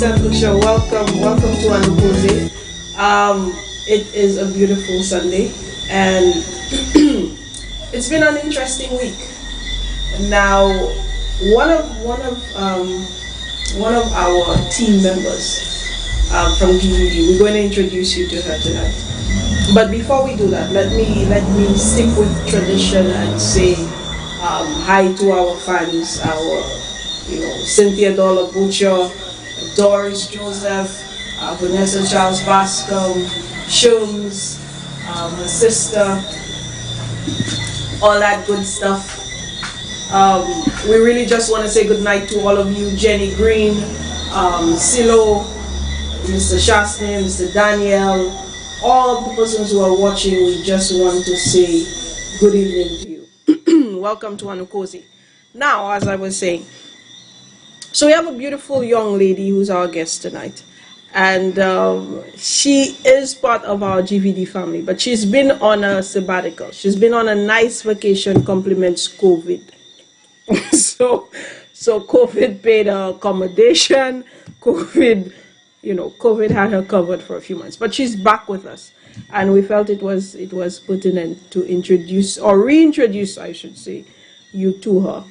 St. Lucia, welcome to Annou Koze. It is a beautiful Sunday, and it's been an interesting week. Now, one of our team members from DVD, we're going to introduce you to her tonight. But before we do that, let me stick with tradition and say hi to our fans, Cynthia Dollar Butcher, Doris Joseph, Vanessa Charles Bascom, Shums, her sister, all that good stuff. We really just want to say good night to all of you, Jenny Green, Silo, Mr. Shastin, Mr. Daniel, all the persons who are watching. We just want to say good evening to you. Welcome to Annou Koze. Now, as I was saying, so we have a beautiful young lady who's our guest tonight, and she is part of our GVD family, but she's been on a sabbatical. She's been on a nice vacation, compliments COVID. so COVID paid her accommodation. COVID had her covered for a few months, but she's back with us, and we felt it was pertinent to introduce or reintroduce, I should say, you to her.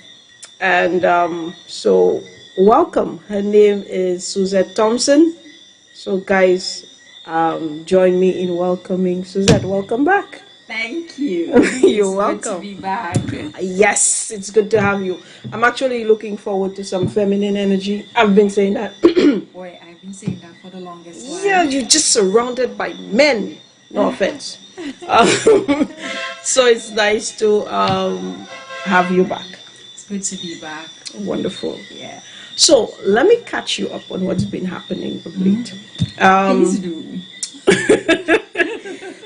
And so welcome. Her name is Suzette Thompson. So guys, join me in welcoming Suzette. Welcome back. Thank you. You're welcome. Good to be back. Yes, it's good to have you. I'm actually looking forward to some feminine energy. I've been saying that. Boy, I've been saying that for the longest while. Yeah, you're just surrounded by men. No offense. So it's nice to have you back. It's good to be back. Wonderful. Yeah. So let me catch you up on what's been happening of late. Please do.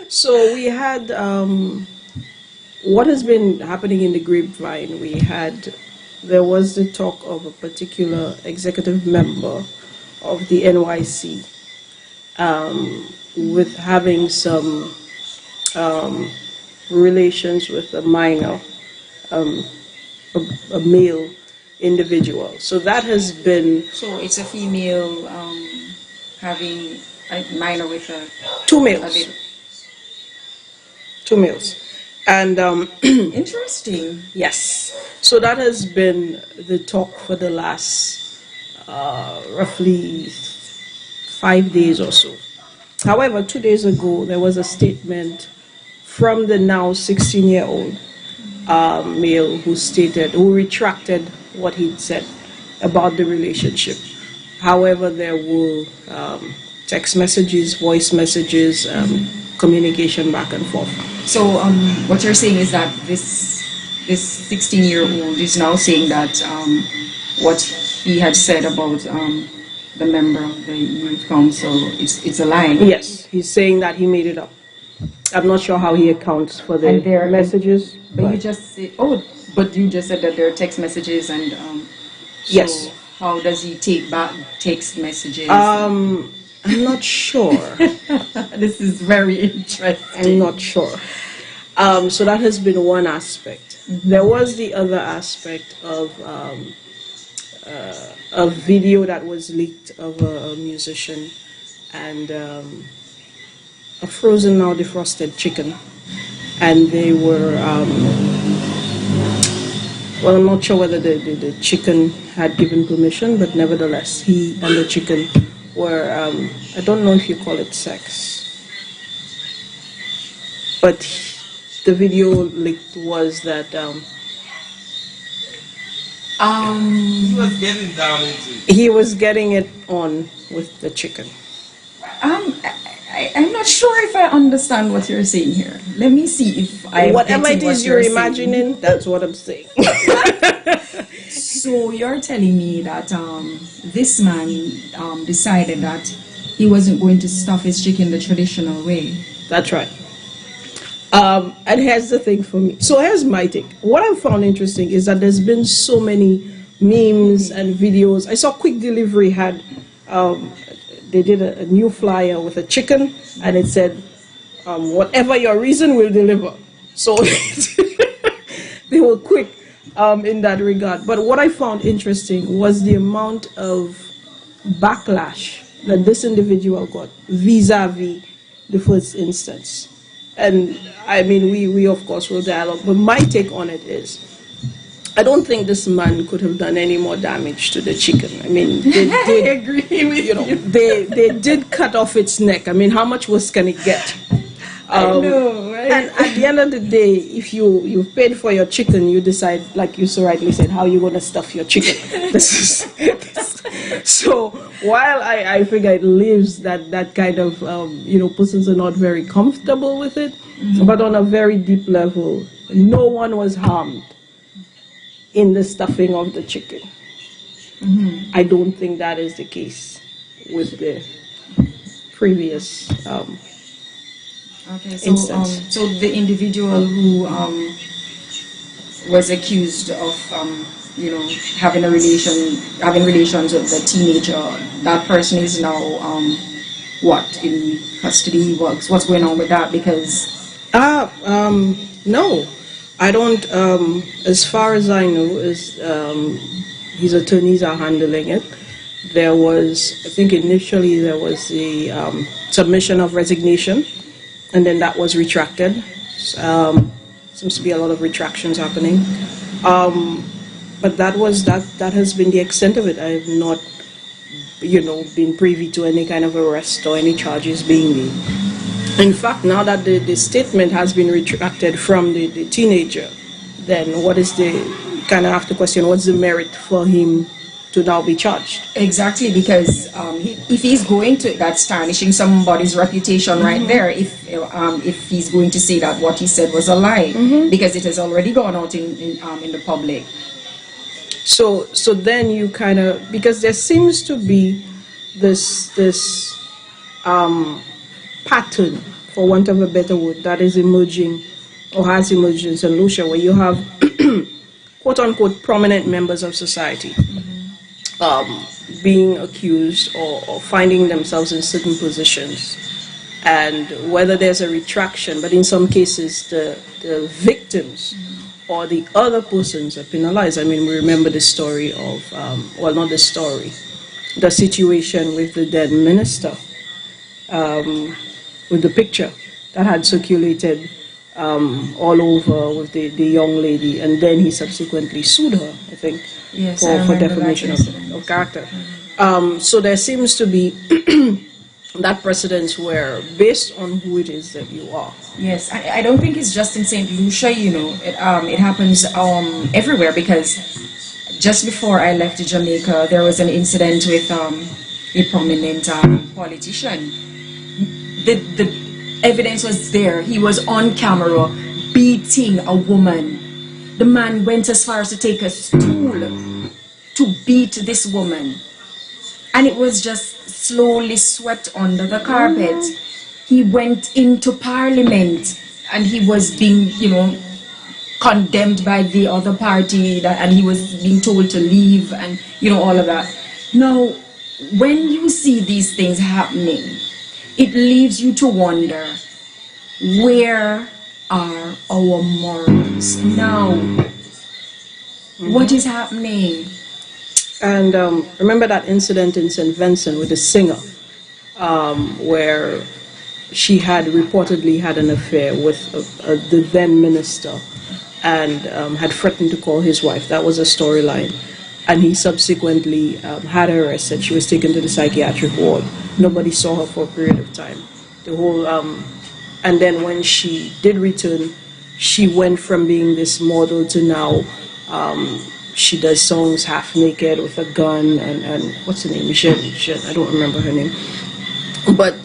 So we had what has been happening in the grapevine. There was the talk of a particular executive member of the NYC with having some relations with a minor, a male individual. So that has been... So it's a female having a minor with a... Two males. Two males. And interesting. Yes. So that has been the talk for the last roughly 5 days or so. However, 2 days ago, there was a statement from the now 16-year-old male who retracted what he'd said about the relationship. However, there were text messages, voice messages, communication back and forth. So what you're saying is that this 16-year-old is now saying that what he had said about the member of the youth council, it's a lie. Yes, he's saying that he made it up. I'm not sure how he accounts for the messages. But you just said, but you just said that there are text messages, and so yes. How does he take back text messages? I'm not sure. This is very interesting. I'm not sure. So that has been one aspect. Mm-hmm. There was the other aspect of a video that was leaked of a musician and a frozen, now defrosted chicken. And they were, well, I'm not sure whether the chicken had given permission, but nevertheless, he and the chicken were, I don't know if you call it sex, but the video leaked was that he was getting down into it. He was getting it on with the chicken. I'm not sure if I understand what you're saying here. Let me see if I. Whatever it is you're imagining, saying. That's what I'm saying. So you're telling me that this man decided that he wasn't going to stuff his chicken the traditional way. That's right. And here's the thing for me. So here's my take. What I found interesting is that there's been so many memes and videos. I saw Quick Delivery had, they did a new flyer with a chicken, and it said, whatever your reason, will deliver. So they were quick in that regard. But what I found interesting was the amount of backlash that this individual got vis-a-vis the first instance. And I mean, we of course will dialogue, but my take on it is, I don't think this man could have done any more damage to the chicken. I mean, they I agree with you. they did cut off its neck. I mean, how much worse can it get? I know, right? And at the end of the day, if you've paid for your chicken, you decide, like you so rightly said, how you're going to stuff your chicken. So while I figure it leaves that kind of, persons are not very comfortable with it, but on a very deep level, no one was harmed in the stuffing of the chicken. I don't think that is the case with the previous Okay, so instance. so the individual who was accused of having relations with the teenager, that person is now what, in custody? What's going on with that? Because no, I don't. As far as I know, his attorneys are handling it. There was, I think, initially there was the submission of resignation, and then that was retracted. Seems to be a lot of retractions happening. But that has been the extent of it. I have not, been privy to any kind of arrest or any charges being made. In fact, now that the statement has been retracted from the teenager, then what is kind of have to question, what's the merit for him to now be charged? exactly, because if he's going to, that's tarnishing somebody's reputation right there. If he's going to say that what he said was a lie, because it has already gone out in the public. So then you kind of, because there seems to be this pattern, for want of a better word, that is emerging or has emerged in St. Lucia, where you have quote unquote prominent members of society being accused or finding themselves in certain positions, and whether there's a retraction, but in some cases the victims or the other persons are penalized. I mean, we remember the story of, not the story, the situation with the dead minister, with the picture that had circulated all over with the young lady, and then he subsequently sued her, I think, Yes, for defamation of character. So there seems to be that precedence where, based on who it is that you are. Yes, I don't think it's just in St. Lucia, it happens everywhere, because just before I left Jamaica, there was an incident with a prominent politician. The evidence was there. He was on camera beating a woman. The man went as far as to take a stool to beat this woman. And it was just slowly swept under the carpet. He went into Parliament and he was being, condemned by the other party, and he was being told to leave, and, all of that. Now, when you see these things happening, it leaves you to wonder, where are our morals now? What is happening? And remember that incident in St. Vincent with the singer, where she had reportedly had an affair with the then minister, and had threatened to call his wife. That was a storyline. And he subsequently had her arrested. She was taken to the psychiatric ward. Nobody saw her for a period of time. And then when she did return, she went from being this model to now she does songs half naked with a gun, and what's her name? Michelle, I don't remember her name. But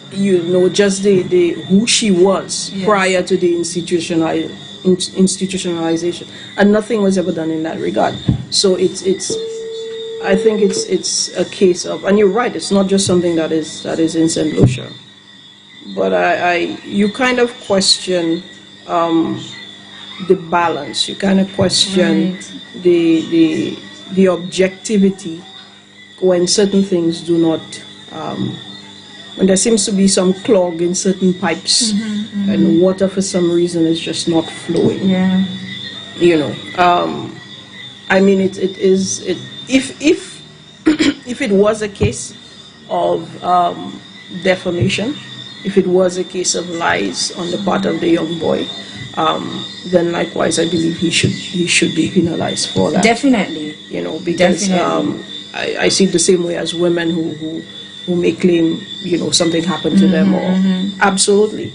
just the who she was prior to the institutionalization, and nothing was ever done in that regard. So I think it's a case of, and you're right, it's not just something that is in St. Lucia, but you kind of question the balance. You kind of question the objectivity when certain things do not. When there seems to be some clog in certain pipes, and water for some reason is just not flowing. Yeah. I mean, if if it was a case of defamation, if it was a case of lies on the part of the young boy, then likewise I believe he should be penalized for that. Definitely. Because Definitely. I see it the same way as women who may claim something happened to them, or absolutely.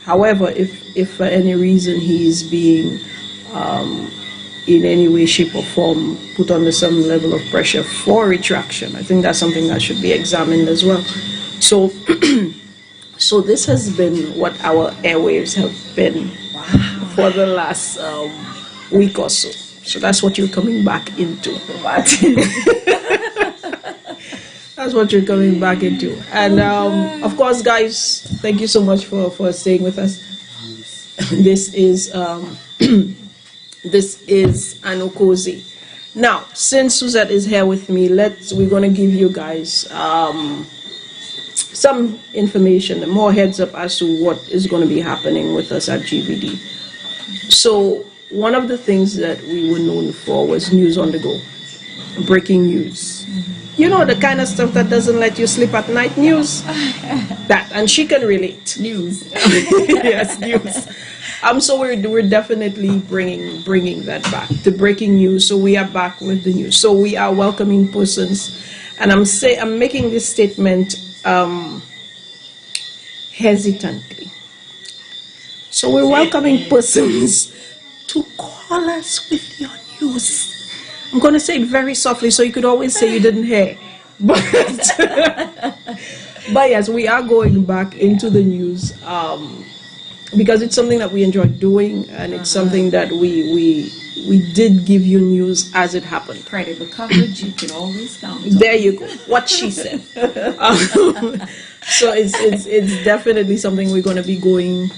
However, if for any reason he is being in any way, shape or form put under some level of pressure for retraction, I think that's something that should be examined as well. So so this has been what our airwaves have been for the last week or so. So that's what you're coming back into. That's what you're coming back into. And of course, guys, thank you so much for staying with us. This is this is Annou Koze. Now, since Suzette is here with me, we're gonna give you guys some information, more heads up as to what is going to be happening with us at GVD. So one of the things that we were known for was news on the go, breaking news. The kind of stuff that doesn't let you sleep at night. News. That, and she can relate. News. Yes, news. So we're definitely bringing that back, the breaking news. So we are back with the news. So we are welcoming persons, and I'm making this statement hesitantly. So we're welcoming persons to call us with your news. I'm going to say it very softly so you could always say you didn't hear. But yes, we are going back into the news because it's something that we enjoy doing, and it's something that we did give you news as it happened. Credible coverage, you can always count on. There you go. What she said. So it's definitely something we're going to be going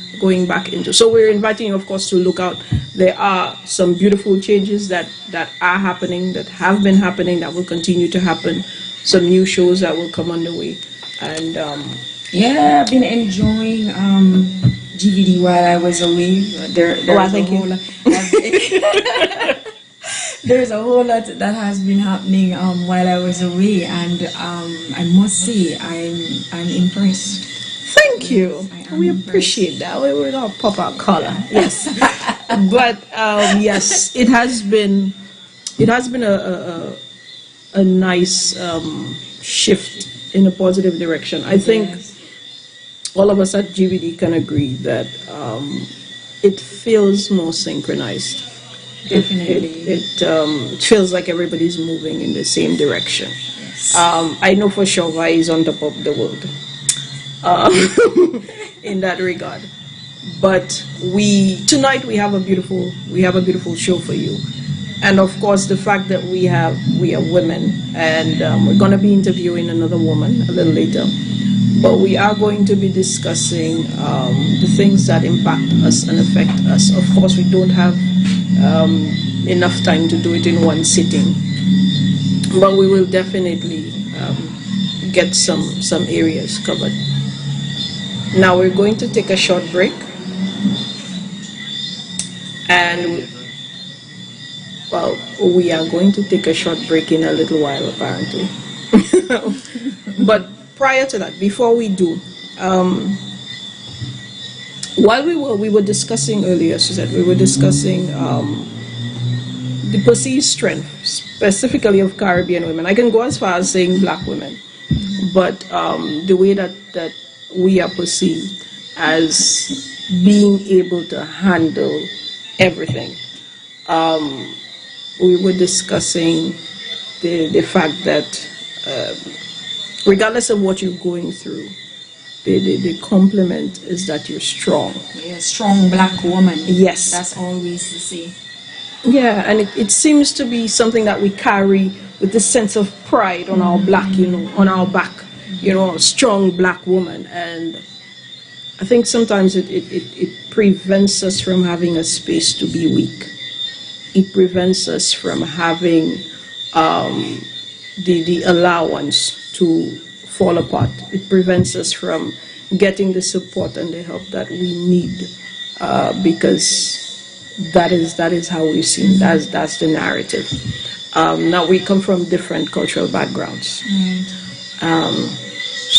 back into. So we're inviting you, of course, to look out. There are some beautiful changes that are happening, that have been happening, that will continue to happen. Some new shows that will come on the way. And yeah, I've been enjoying GVD while I was away. There's a whole lot that has been happening while I was away, and I must say I'm impressed. Thank you. We appreciate that. We will not pop our collar. Yes, but yes, it has been a nice shift in a positive direction. I think all of us at GVD can agree that it feels more synchronized. Definitely. It feels like everybody's moving in the same direction. Yes. I know for sure why he's on top of the world in that regard. But tonight we have a beautiful show for you. And of course, the fact that we are women, and we're going to be interviewing another woman a little later. But we are going to be discussing the things that impact us and affect us. Of course, we don't have enough time to do it in one sitting, but we will definitely get some areas covered. Now we're going to take a short break, and we are going to take a short break in a little while, apparently. But prior to that, before we do, while we were discussing earlier, Suzette, we were discussing the perceived strength, specifically of Caribbean women. I can go as far as saying black women, but the way that we are perceived as being able to handle everything. We were discussing the fact that regardless of what you're going through, the compliment is that you're strong. Yeah, strong black woman. Yes. That's always the say. Yeah, and it seems to be something that we carry with this sense of pride on our black, on our back, a strong black woman. And I think sometimes it prevents us from having a space to be weak. It prevents us from having the allowance to fall apart. It prevents us from getting the support and the help that we need, because that is how we've seen. That's the narrative. Now we come from different cultural backgrounds.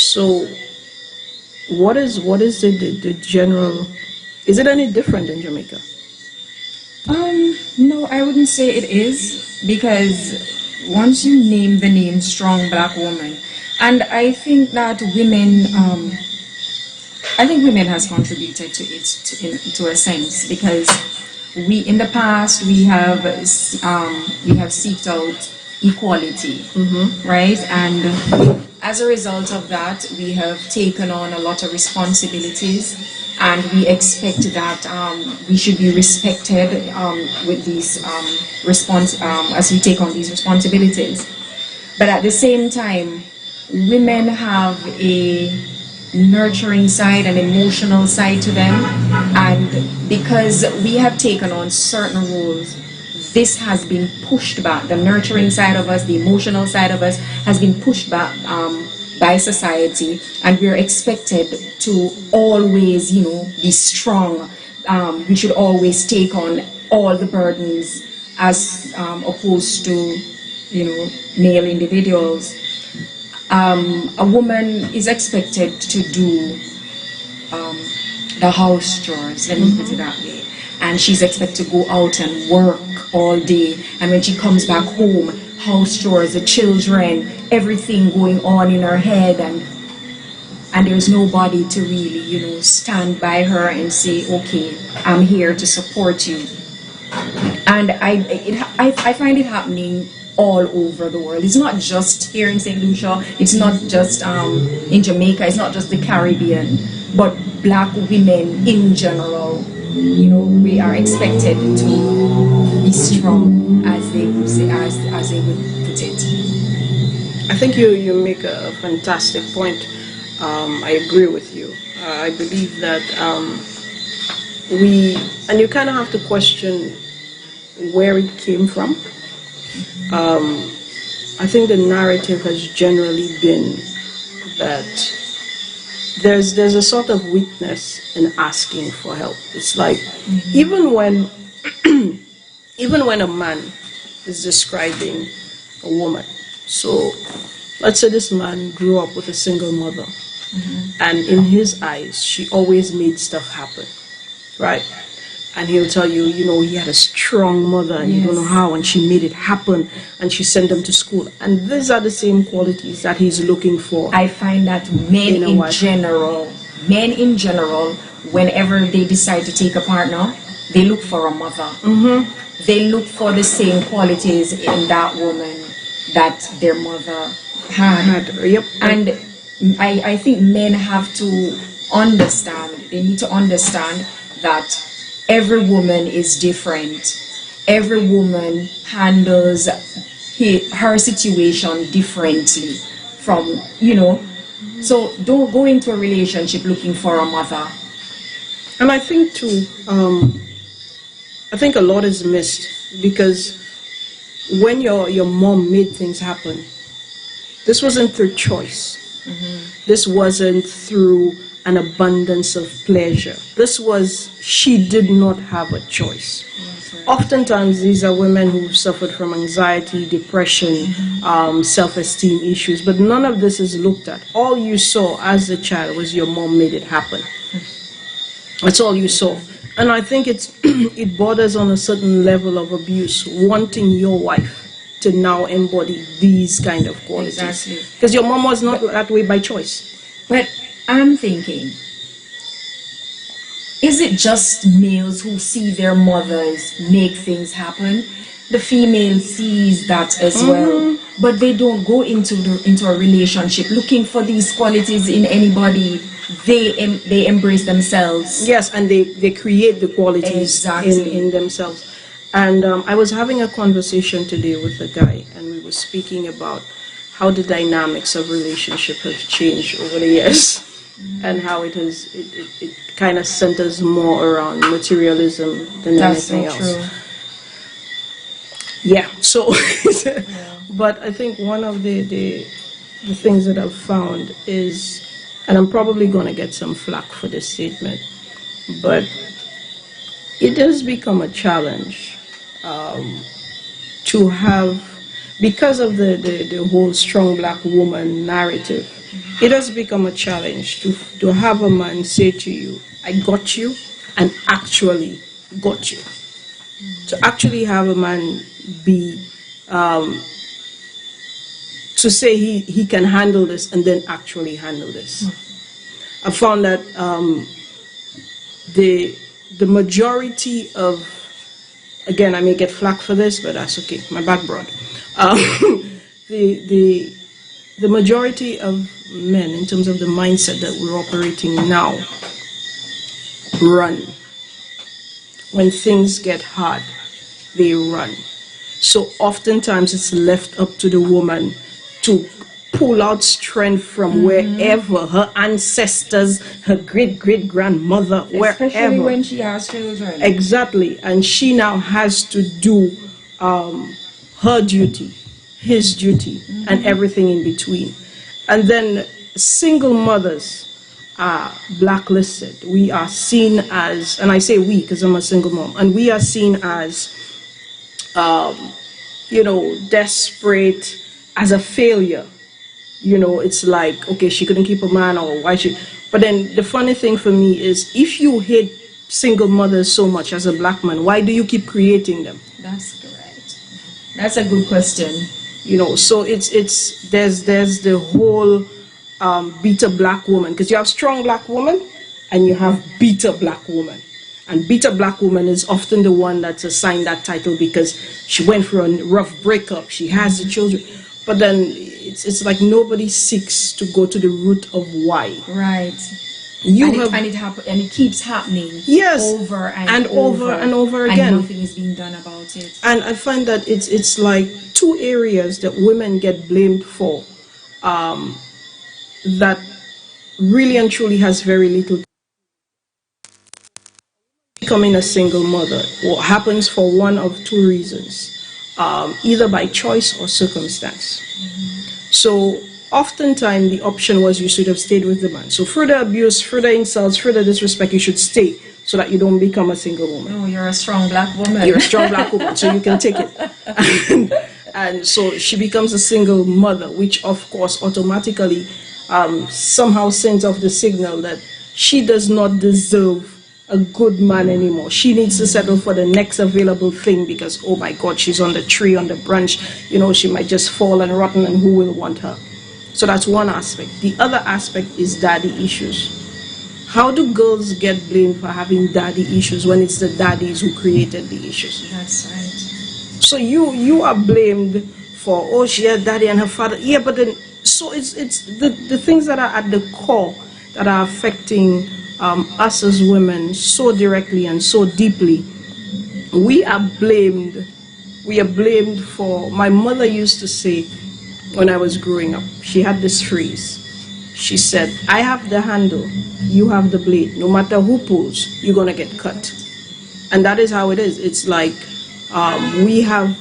So what is the general, is it any different in Jamaica? No, I wouldn't say it is, because once you name the name strong black woman, and I think that women has contributed to it to a sense, because we in the past we have seeked out equality, right? And as a result of that, we have taken on a lot of responsibilities, and we expect that we should be respected with these as we take on these responsibilities. But at the same time, women have a nurturing side and emotional side to them, and because we have taken on certain roles, this has been pushed back. The nurturing side of us, the emotional side of us, has been pushed back by society, and we're expected to always, be strong. We should always take on all the burdens, as opposed to, male individuals. A woman is expected to do the house chores, let me put it that way, and she's expected to go out and work all day, and when she comes back home, house chores, the children, everything going on in her head, and there's nobody to really, stand by her and say, okay, I'm here to support you. And I find it happening all over the world. It's not just here in St. Lucia, it's not just in Jamaica, it's not just the Caribbean, but black women in general. We are expected to be strong, as they would say, as they would put it. I think you make a fantastic point. I agree with you. I believe that and you kind of have to question where it came from. I think the narrative has generally been that there's a sort of weakness in asking for help. It's like even when a man is describing a woman. So let's say this man grew up with a single mother, and in his eyes, she always made stuff happen, right? And he'll tell you, he had a strong mother, and you don't know how, and she made it happen, and she sent him to school. And these are the same qualities that he's looking for. I find that men in general, whenever they decide to take a partner, they look for a mother. They look for the same qualities in that woman that their mother had. Yep. And I think men have to understand, they need to understand that every woman is different. Every woman handles her situation differently from, so don't go into a relationship looking for a mother. And I think too, I think a lot is missed, because when your mom made things happen, this wasn't through choice. This wasn't through an abundance of pleasure. This was, she did not have a choice. Oftentimes, these are women who suffered from anxiety, depression, self-esteem issues, but none of this is looked at. All you saw as a child was your mom made it happen. That's all you saw. And I think it borders on a certain level of abuse, wanting your wife to now embody these kind of qualities. Exactly. Because your mom was not that way by choice. But I'm thinking, is it just males who see their mothers make things happen? The female sees that as well, but they don't go into a relationship looking for these qualities in anybody. They embrace themselves. Yes, and they create the qualities in themselves. And I was having a conversation today with a guy, and we were speaking about how the dynamics of relationship have changed over the years, and how it kind of centers more around materialism than anything else. True. Yeah. So, but I think one of the things that I've found is, and I'm probably going to get some flack for this statement, but it does become a challenge to have, because of the whole strong black woman narrative, it has become a challenge to have a man say to you, I got you, and actually got you. To actually have a man be, to say he can handle this and then actually handle this. I found that the majority of, again, I may get flack for this, but that's okay, my back broad. The majority of men, in terms of the mindset that we're operating now, run. When things get hard, they run. So oftentimes it's left up to the woman to pull out strength from wherever, her ancestors, her great-great-grandmother, wherever. Especially when she has children. Exactly. And she now has to do her duty, his duty, and everything in between. And then single mothers are blacklisted. We are seen as, and I say we because I'm a single mom, and we are seen as, desperate, as a failure. It's like, okay, she couldn't keep a man, or why she... But then the funny thing for me is, if you hate single mothers so much as a black man, why do you keep creating them? That's correct. That's a good question. So there's the whole bitter black woman, because you have strong black woman and you have bitter black woman. And bitter black woman is often the one that's assigned that title because she went through a rough breakup, she has the children. But then it's like nobody seeks to go to the root of why. Right. And it keeps happening. Yes. Over and over again. And nothing is being done about it. And I find that it's like two areas that women get blamed for, that really and truly has very little. Becoming a single mother happens for one of two reasons, either by choice or circumstance. So oftentimes the option was you should have stayed with the man. So further abuse, further insults, further disrespect, you should stay so that you don't become a single woman. Oh, you're a strong black woman. You're a strong black woman, so you can take it. And so she becomes a single mother, which of course automatically somehow sends off the signal that she does not deserve a good man anymore. She needs to settle for the next available thing because, oh my God, she's on the tree, on the branch. She might just fall and rotten, and who will want her? So that's one aspect. The other aspect is daddy issues. How do girls get blamed for having daddy issues when it's the daddies who created the issues? That's right. So you are blamed for, oh, she had daddy and her father. Yeah, but then, so it's the things that are at the core that are affecting us as women so directly and so deeply. We are blamed for, my mother used to say when I was growing up, she had this phrase. She said, I have the handle, you have the blade. No matter who pulls, you're gonna get cut. And that is how it is. It's like we have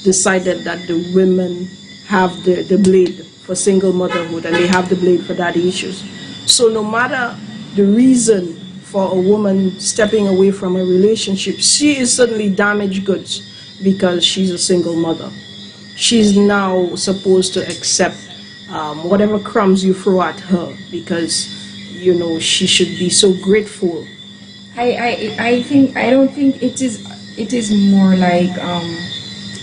decided that the women have the blade for single motherhood and they have the blade for daddy issues. So no matter the reason for a woman stepping away from a relationship, she is suddenly damaged goods because she's a single mother. She's now supposed to accept whatever crumbs you throw at her because, she should be so grateful. I don't think it is more like,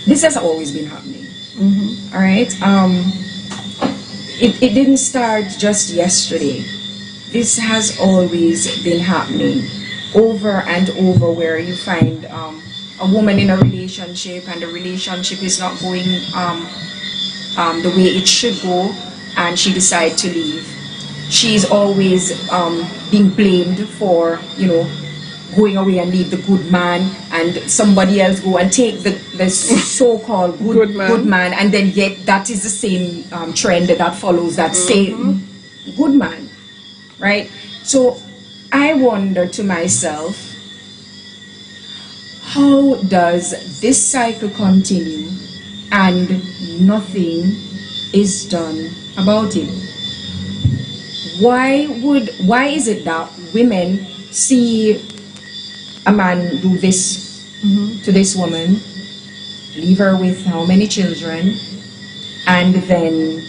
this has always been happening. All right? It didn't start just yesterday. This has always been happening over and over, where you find a woman in a relationship and the relationship is not going the way it should go, and she decides to leave. She's always being blamed for, going away and leave the good man, and somebody else go and take the so-called good man, and then yet that is the same trend that follows that same good man. Right? So I wonder to myself, how does this cycle continue and nothing is done about it? Why is it that women see a man do this to this woman, leave her with how many children, and then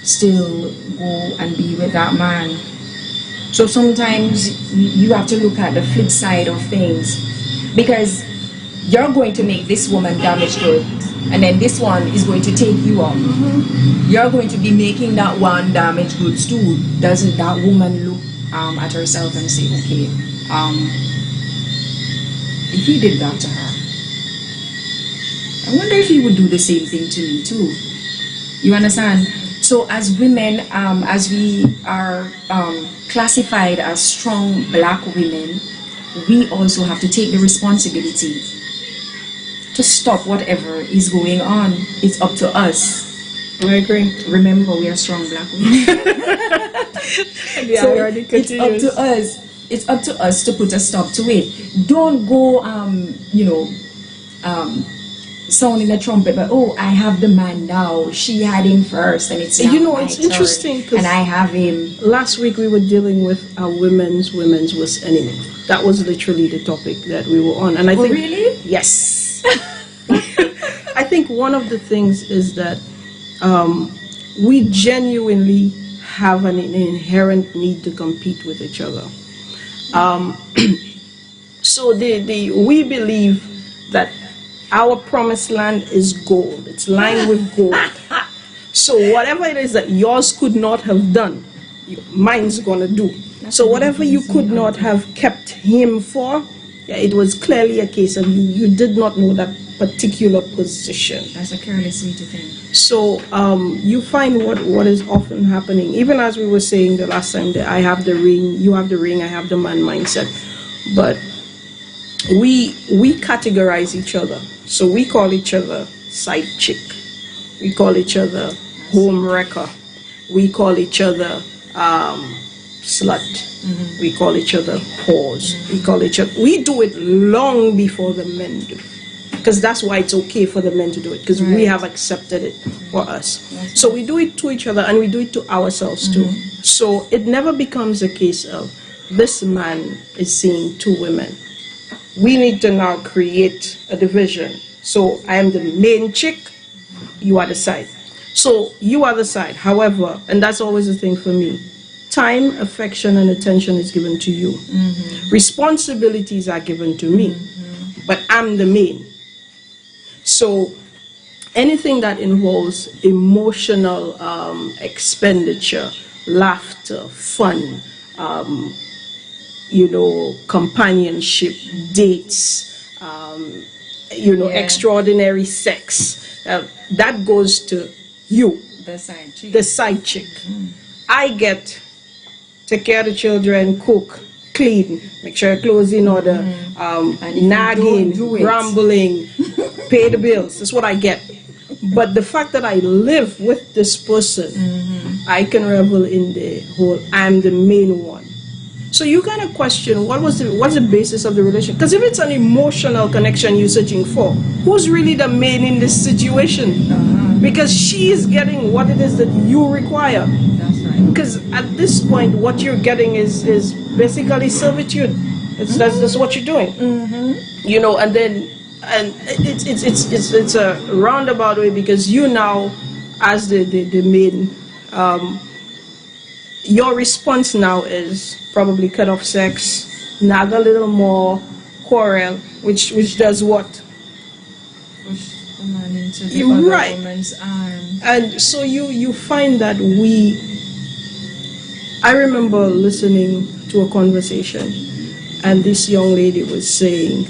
still go and be with that man. So sometimes you have to look at the flip side of things, because you're going to make this woman damaged good, and then this one is going to take you up. You're going to be making that one damaged goods too. Doesn't that woman look at herself and say, okay, if he did that to her, I wonder if he would do the same thing to me too. You understand? So as women, as we are classified as strong black women, we also have to take the responsibility to stop whatever is going on. It's up to us. I agree. Remember, we are strong black women. So it's up to us. It's up to us to put a stop to it. Don't go, sounding a trumpet, but oh, I have the man now. She had him first, and it's now it's my turn, interesting, and I have him. Last week we were dealing with a women's worst enemy. That was literally the topic that we were on, and I think really, yes. I think one of the things is that we genuinely have an inherent need to compete with each other. So we believe that our promised land is gold. It's lined with gold. So whatever it is that yours could not have done, mine's gonna do. So whatever you could not have kept him for, yeah, it was clearly a case of you did not know that particular position. That's a careless way to think. So you find what is often happening, even as we were saying the last time, that I have the ring, you have the ring, I have the man mindset. But we categorize each other. So we call each other side chick. We call each other home wrecker. We call each other slut. We call each other whores. We do it long before the men do. Because that's why it's okay for the men to do it, because we have accepted it for us. So we do it to each other, and we do it to ourselves too. So it never becomes a case of this man is seeing two women. We need to now create a division. So I am the main chick, you are the side. So you are the side. However, and that's always the thing for me, time, affection, and attention is given to you. Responsibilities are given to me, but I'm the main. So anything that involves emotional expenditure, laughter, fun, companionship, dates, extraordinary sex, that goes to you, The side chick. the side chick. I get take care of the children, cook, clean, make sure your clothes in order, nagging, grumbling, pay the bills. That's what I get. But the fact that I live with this person, I can revel in the whole I'm the main one. So you kind of question what's the basis of the relationship? Because if it's an emotional connection you're searching for, who's really the main in this situation? Because she is getting what it is that you require. That's right. Because at this point, what you're getting is basically servitude. That's what you're doing. And it's a roundabout way, because you now, as the main, your response now is probably cut off sex, nag a little more, quarrel, which does what? Push the man into the other woman's arm. And so you find that I remember listening to a conversation, and this young lady was saying,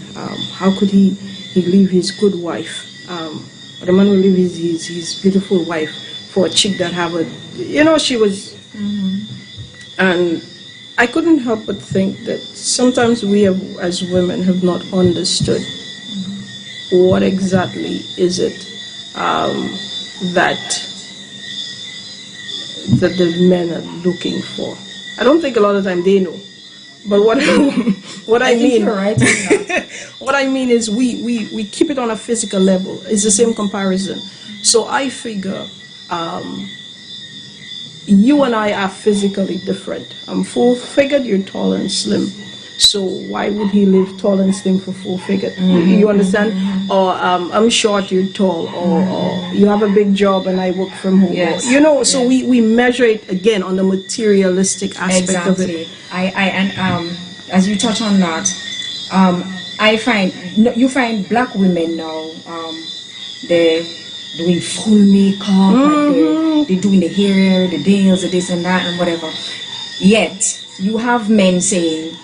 how could he leave his good wife, or the man will leave his beautiful wife for a chick that have she was, and I couldn't help but think that sometimes we have, as women, have not understood what exactly is it that the men are looking for. I don't think a lot of time they know. But what I mean, you're right in that. what I mean is we keep it on a physical level. It's the same comparison. So I figure you and I are physically different. I'm full-figured, you're tall and slim. So why would he live tall and slim for full figure? You understand? Or I'm short, you're tall, or you have a big job and I work from home. Yes. You know, so we measure it again on the materialistic aspect of it. As you touch on that, I find you find black women now, they're doing full makeup, and they're doing the hair, the nails, the this and that and whatever. Yet you have men saying,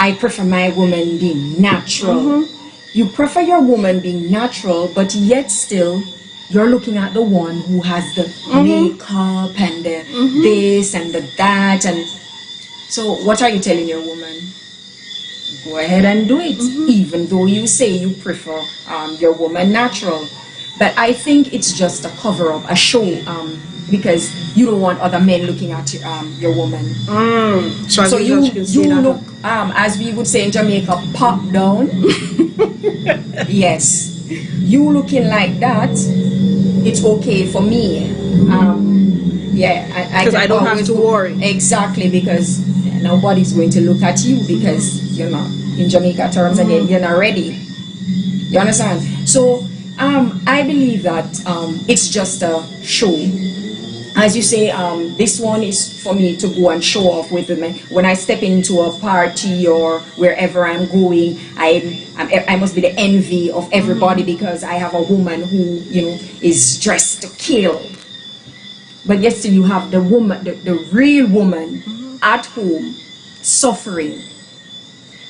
I prefer my woman being natural. You prefer your woman being natural, but yet still you're looking at the one who has the makeup and the this and the that. And so what are you telling your woman? Go ahead and do it, even though you say you prefer your woman natural. But I think it's just a cover up, a show, because you don't want other men looking at your woman. So you look, as we would say in Jamaica, pop down. Yes, you looking like that, it's okay for me. Because I don't have to worry. Exactly, because nobody's going to look at you because you're not, in Jamaica terms, again, you're not ready. You understand? So I believe that it's just a show. As you say, this one is for me to go and show off with women. When I step into a party or wherever I'm going, I must be the envy of everybody because I have a woman who, you know, is dressed to kill. But yet still you have the woman, the real woman at home suffering.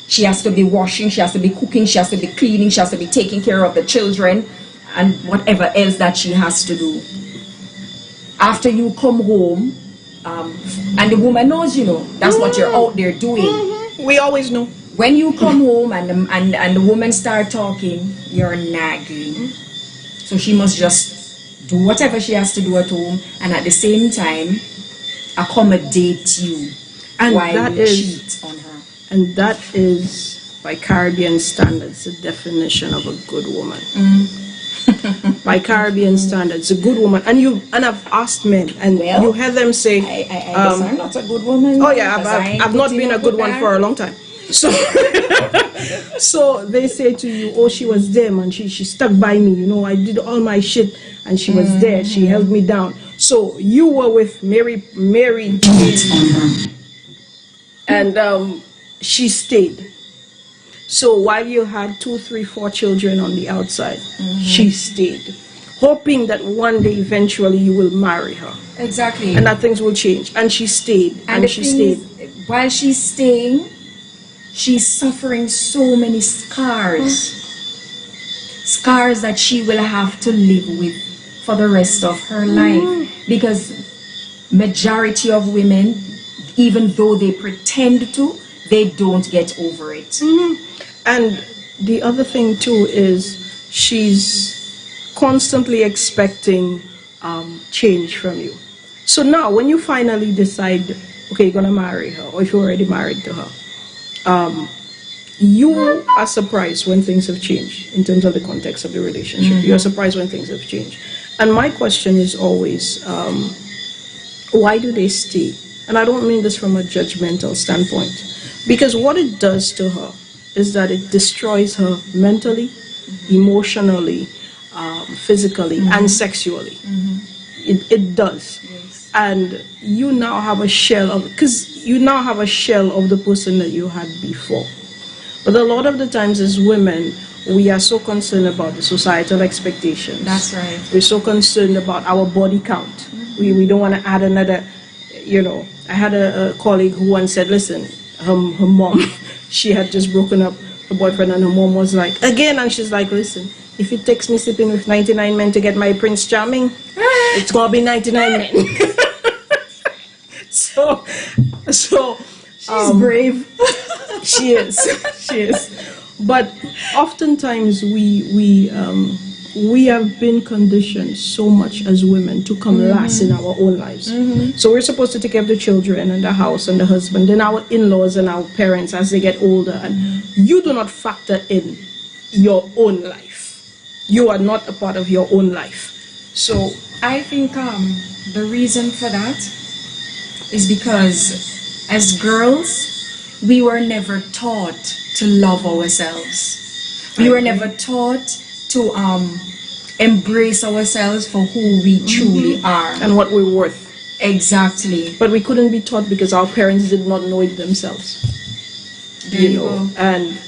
She has to be washing, she has to be cooking, she has to be cleaning, she has to be taking care of the children and whatever else that she has to do. After you come home, and the woman knows, you know, that's what you're out there doing. We always know. When you come home and the woman start talking, you're nagging. So she must just do whatever she has to do at home and at the same time accommodate you And while that you is- cheat on her. And that is, by Caribbean standards, the definition of a good woman. By Caribbean standards, a good woman. And I've asked men, and Well, you hear them say, I guess I'm not a good woman. "Oh yeah, because I ain't I've not putting been a up good with one that." for a long time." So, so they say to you, "Oh, she was there, man. She stuck by me. You know, I did all my shit, and she was there. She held me down." So you were with Mary, and she stayed. So while you had 2, 3, 4 children on the outside, she stayed, hoping that one day eventually you will marry her Exactly. and that things will change. And she stayed, and the she thing stayed. is, while she's staying, she's suffering so many scars. Scars that she will have to live with for the rest of her life. Because majority of women, even though they pretend to, they don't get over it. And the other thing too is she's constantly expecting change from you. So now when you finally decide, okay, you're gonna marry her, or if you're already married to her, you are surprised when things have changed in terms of the context of the relationship. You're surprised when things have changed. And my question is always, why do they stay? And I don't mean this from a judgmental standpoint, because what it does to her is that it destroys her mentally, emotionally, physically, and sexually. It does. Yes. And you now have a shell of, because you now have a shell of the person that you had before. But a lot of the times as women, we are so concerned about the societal expectations. That's right. We're so concerned about our body count. We don't want to add another, you know. I had a colleague who once said, listen, her mom, she had just broken up her boyfriend, and her mom was like, again, and she's like, listen, if it takes me sleeping with 99 men to get my Prince Charming, it's going to be 99 men. so She's brave. she is. But oftentimes we have been conditioned so much as women to come last in our own lives. So we're supposed to take care of the children and the house and the husband, then our in-laws and our parents as they get older. And you do not factor in your own life. You are not a part of your own life. So I think the reason for that is because as girls, we were never taught to love ourselves. We were never taught to embrace ourselves for who we truly are. And what we're worth. Exactly. But we couldn't be taught because our parents did not know it themselves. There you go. And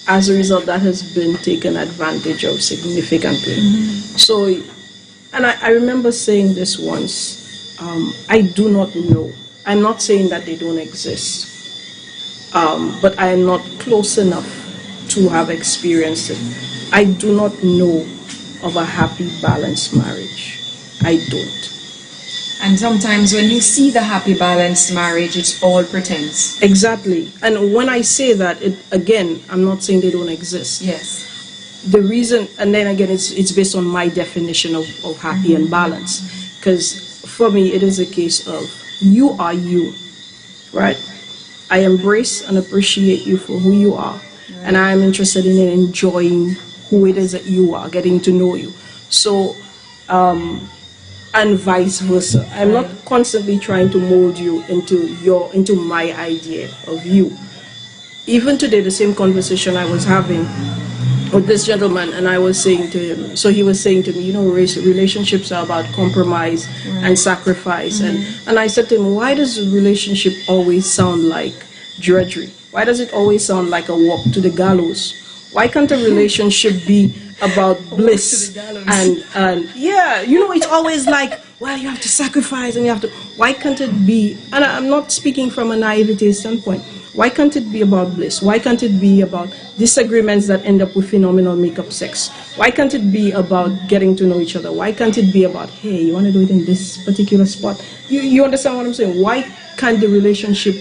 as a result, that has been taken advantage of significantly. So, and I remember saying this once, I do not know. I'm not saying that they don't exist, but I am not close enough to have experienced it. I do not know of a happy, balanced marriage. I don't. And sometimes when you see the happy, balanced marriage, it's all pretense. Exactly. And when I say that, again, I'm not saying they don't exist. Yes. The reason, and then again, it's based on my definition of happy and balanced. Because for me, it is a case of you are you, right? I embrace and appreciate you for who you are. And I am interested in enjoying who it is that you are, getting to know you. So, and vice versa. I'm not constantly trying to mold you into my idea of you. Even today, the same conversation I was having with this gentleman, and I was saying to him, so he was saying to me, you know, relationships are about compromise and sacrifice. And I said to him, why does a relationship always sound like drudgery? Why does it always sound like a walk to the gallows? Why can't a relationship be about bliss? And yeah, you know, it's always like, well, you have to sacrifice and you have to, why can't it be, and I'm not speaking from a naivety standpoint, why can't it be about bliss? Why can't it be about disagreements that end up with phenomenal make-up sex? Why can't it be about getting to know each other? Why can't it be about, hey, you want to do it in this particular spot? You understand what I'm saying? Why can't the relationship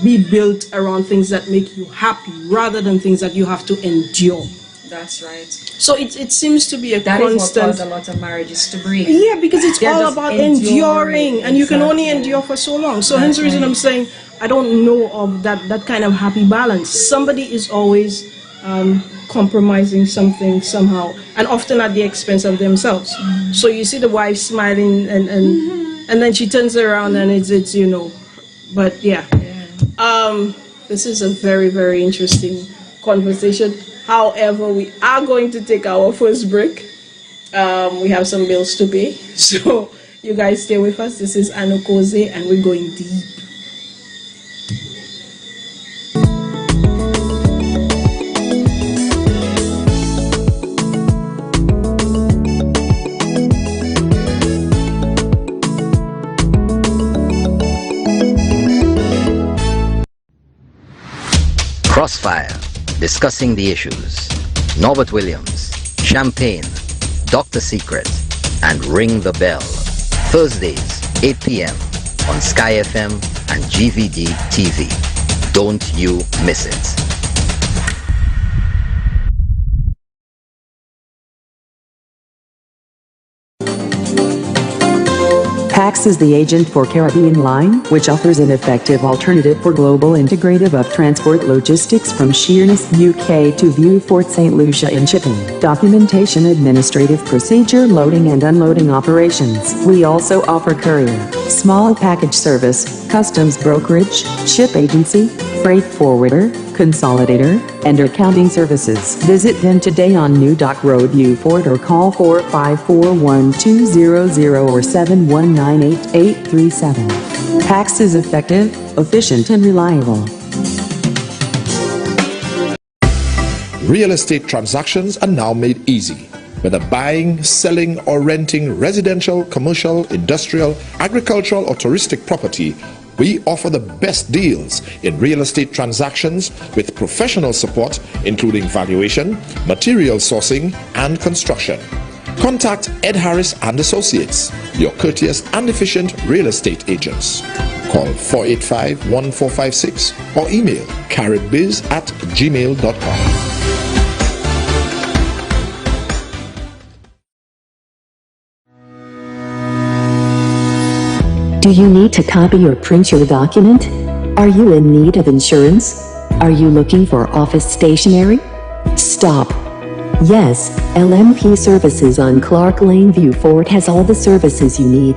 be built around things that make you happy rather than things that you have to endure? That's right. So it seems to be a that constant. That is what caused a lot of marriages to break. Yeah, because it's They're all about enduring, and you can only endure for so long. So hence the reason I'm saying I don't know of that kind of happy balance. Somebody is always compromising something somehow, and often at the expense of themselves. So you see the wife smiling, and then she turns around and it's you know, but yeah. This is a very, very interesting conversation. However, we are going to take our first break. We have some bills to pay. So you guys stay with us. This is Annou Koze, and we're going deep. Crossfire, discussing the issues. Norbert Williams, Champagne, Dr. Secret, and Ring the Bell. Thursdays, 8 p.m. on Sky FM and GVD TV. Don't you miss it. PAX is the agent for Caribbean Line, which offers an effective alternative for global integrative of transport logistics from Sheerness, UK to Vieux-Fort St. Lucia in shipping, documentation, administrative procedure, loading and unloading operations. We also offer courier, small package service, customs brokerage, ship agency, freight forwarder, consolidator, and accounting services. Visit them today on New Dock Road, Vieux-Fort, or call 454-1200 or 7198837. PAX is effective, efficient, and reliable. Real estate transactions are now made easy. Whether buying, selling, or renting residential, commercial, industrial, agricultural, or touristic property, we offer the best deals in real estate transactions with professional support, including valuation, material sourcing, and construction. Contact Ed Harris and Associates, your courteous and efficient real estate agents. Call 485-1456 or email caribbiz@gmail.com. Do you need to copy or print your document? Are you in need of insurance? Are you looking for office stationery? Stop. Yes, LMP Services on Clark Lane, Vieux-Fort has all the services you need.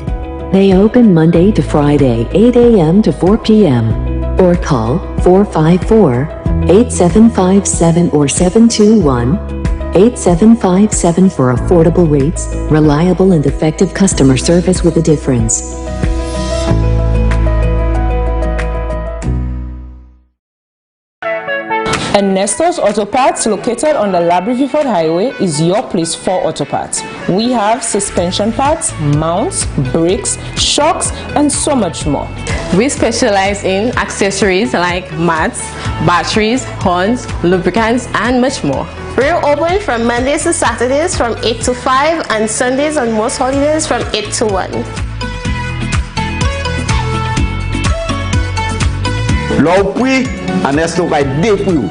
They open Monday to Friday, 8 a.m. to 4 p.m. or call 454-8757 or 721-8757 for affordable rates, reliable and effective customer service with a difference. Ernesto's Auto Parts, located on the Labrie-Viford Highway, is your place for auto parts. We have suspension parts, mounts, brakes, shocks, and so much more. We specialize in accessories like mats, batteries, horns, lubricants, and much more. We're open from Mondays to Saturdays from 8 to 5 and Sundays and most holidays from 8 to 1. L'opri, Ernesto vai depois.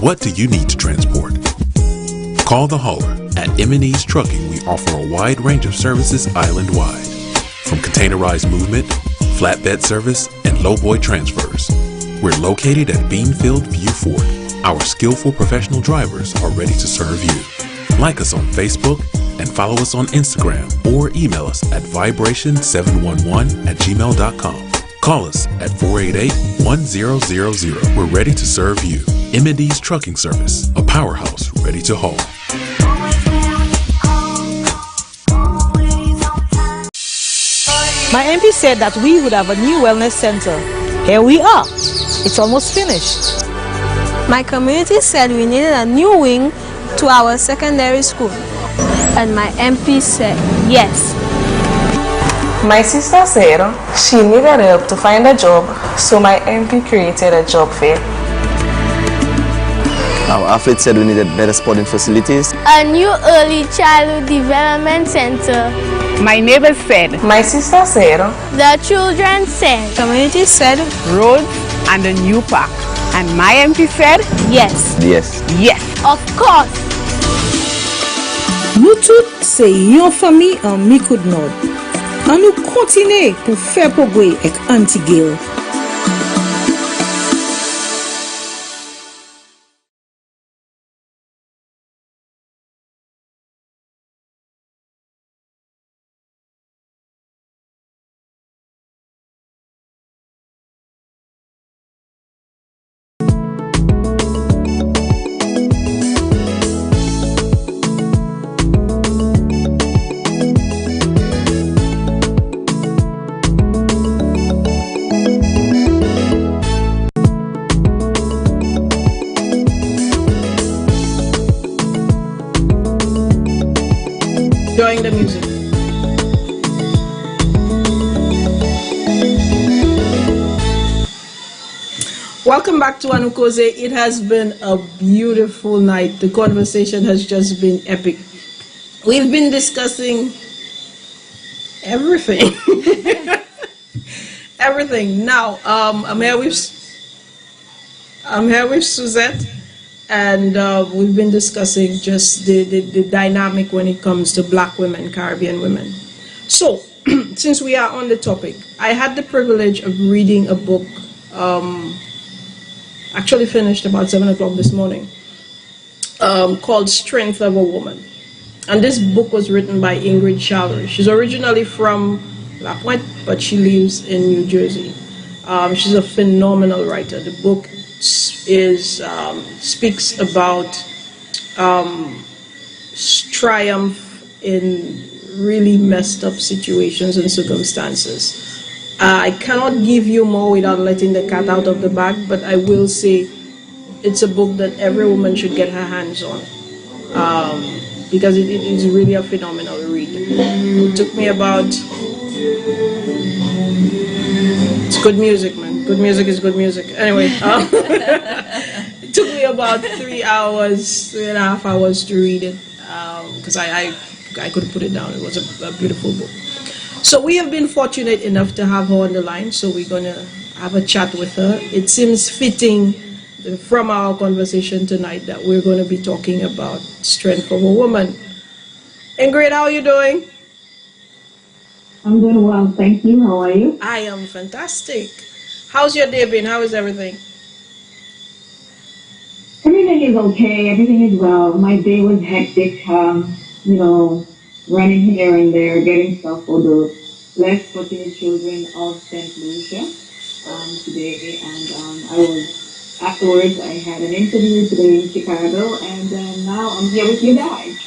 What do you need to transport? Call the hauler. At M&E's Trucking, we offer a wide range of services island-wide. From containerized movement, flatbed service, and lowboy transfers. We're located at Beanfield View Fort. Our skillful professional drivers are ready to serve you. Like us on Facebook and follow us on Instagram or email us at vibration711@gmail.com. Call us at 488-1000. We're ready to serve you. M&E's Trucking Service, a powerhouse ready to haul. My MP said that we would have a new wellness center. Here we are. It's almost finished. My community said we needed a new wing to our secondary school. And my MP said yes. My sister said she needed help to find a job, so my MP created a job fair. Our athlete said we needed better sporting facilities. A new early childhood development center. My neighbors said. My sister said. The children said. Community said Roads and a new park. And my MP said. Yes. Yes. Yes. Of course. nous tous c'est une famille en mi-coup de nord. On nous continue pour faire progrès avec Antigel. Enjoying the music. Welcome back to Annou Koze. It has been a beautiful night. The conversation has just been epic. We've been discussing everything. Everything. Now, I'm here with Suzette. And we've been discussing just the dynamic when it comes to black women, Caribbean women. So, since we are on the topic, I had the privilege of reading a book, actually finished about 7 o'clock this morning, called Strength of a Woman. And this book was written by Ingrid Challery. She's originally from La Pointe, but she lives in New Jersey. She's a phenomenal writer. The book speaks about triumph in really messed up situations and circumstances. I cannot give you more without letting the cat out of the bag, but I will say it's a book that every woman should get her hands on, because it is really a phenomenal read. It took me about... It's good music, man. Good music is good music. Anyway, it took me about 3.5 hours to read it, because I couldn't put it down. It was a beautiful book. So we have been fortunate enough to have her on the line, so we're going to have a chat with her. It seems fitting from our conversation tonight that we're going to be talking about strength of a woman. Ingrid, how are you doing? I'm doing well, thank you. How are you? I am fantastic. How's your day been? How is everything? Everything is okay. Everything is well. My day was hectic. running here and there, getting stuff for the less fortunate children of St. Lucia today. And I was, afterwards, I had an interview today in Chicago, and now I'm here with you guys.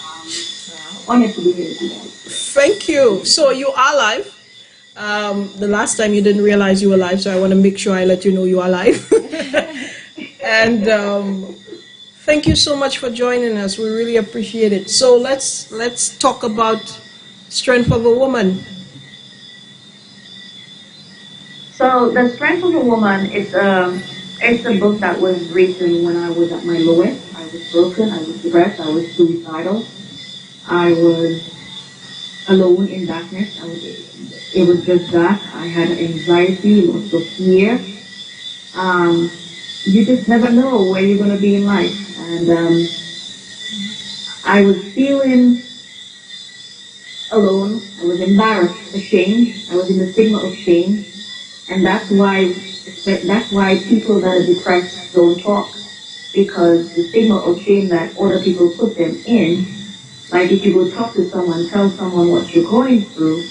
Honored to be here with you guys. Thank you. So you are live. The last time you didn't realize you were live, so I want to make sure I let you know you are live. And thank you so much for joining us. We really appreciate it. So let's talk about Strength of a Woman. So The Strength of a Woman is it's a book that was written when I was at my lowest. I was broken, I was depressed, I was suicidal. I was alone in darkness. It was just that. I had anxiety, lots of fear. You just never know where you're going to be in life. And I was feeling alone. I was embarrassed, ashamed. I was in the stigma of shame. And that's why people that are depressed don't talk. Because the stigma of shame that other people put them in, like if you go talk to someone, tell someone what you're going through,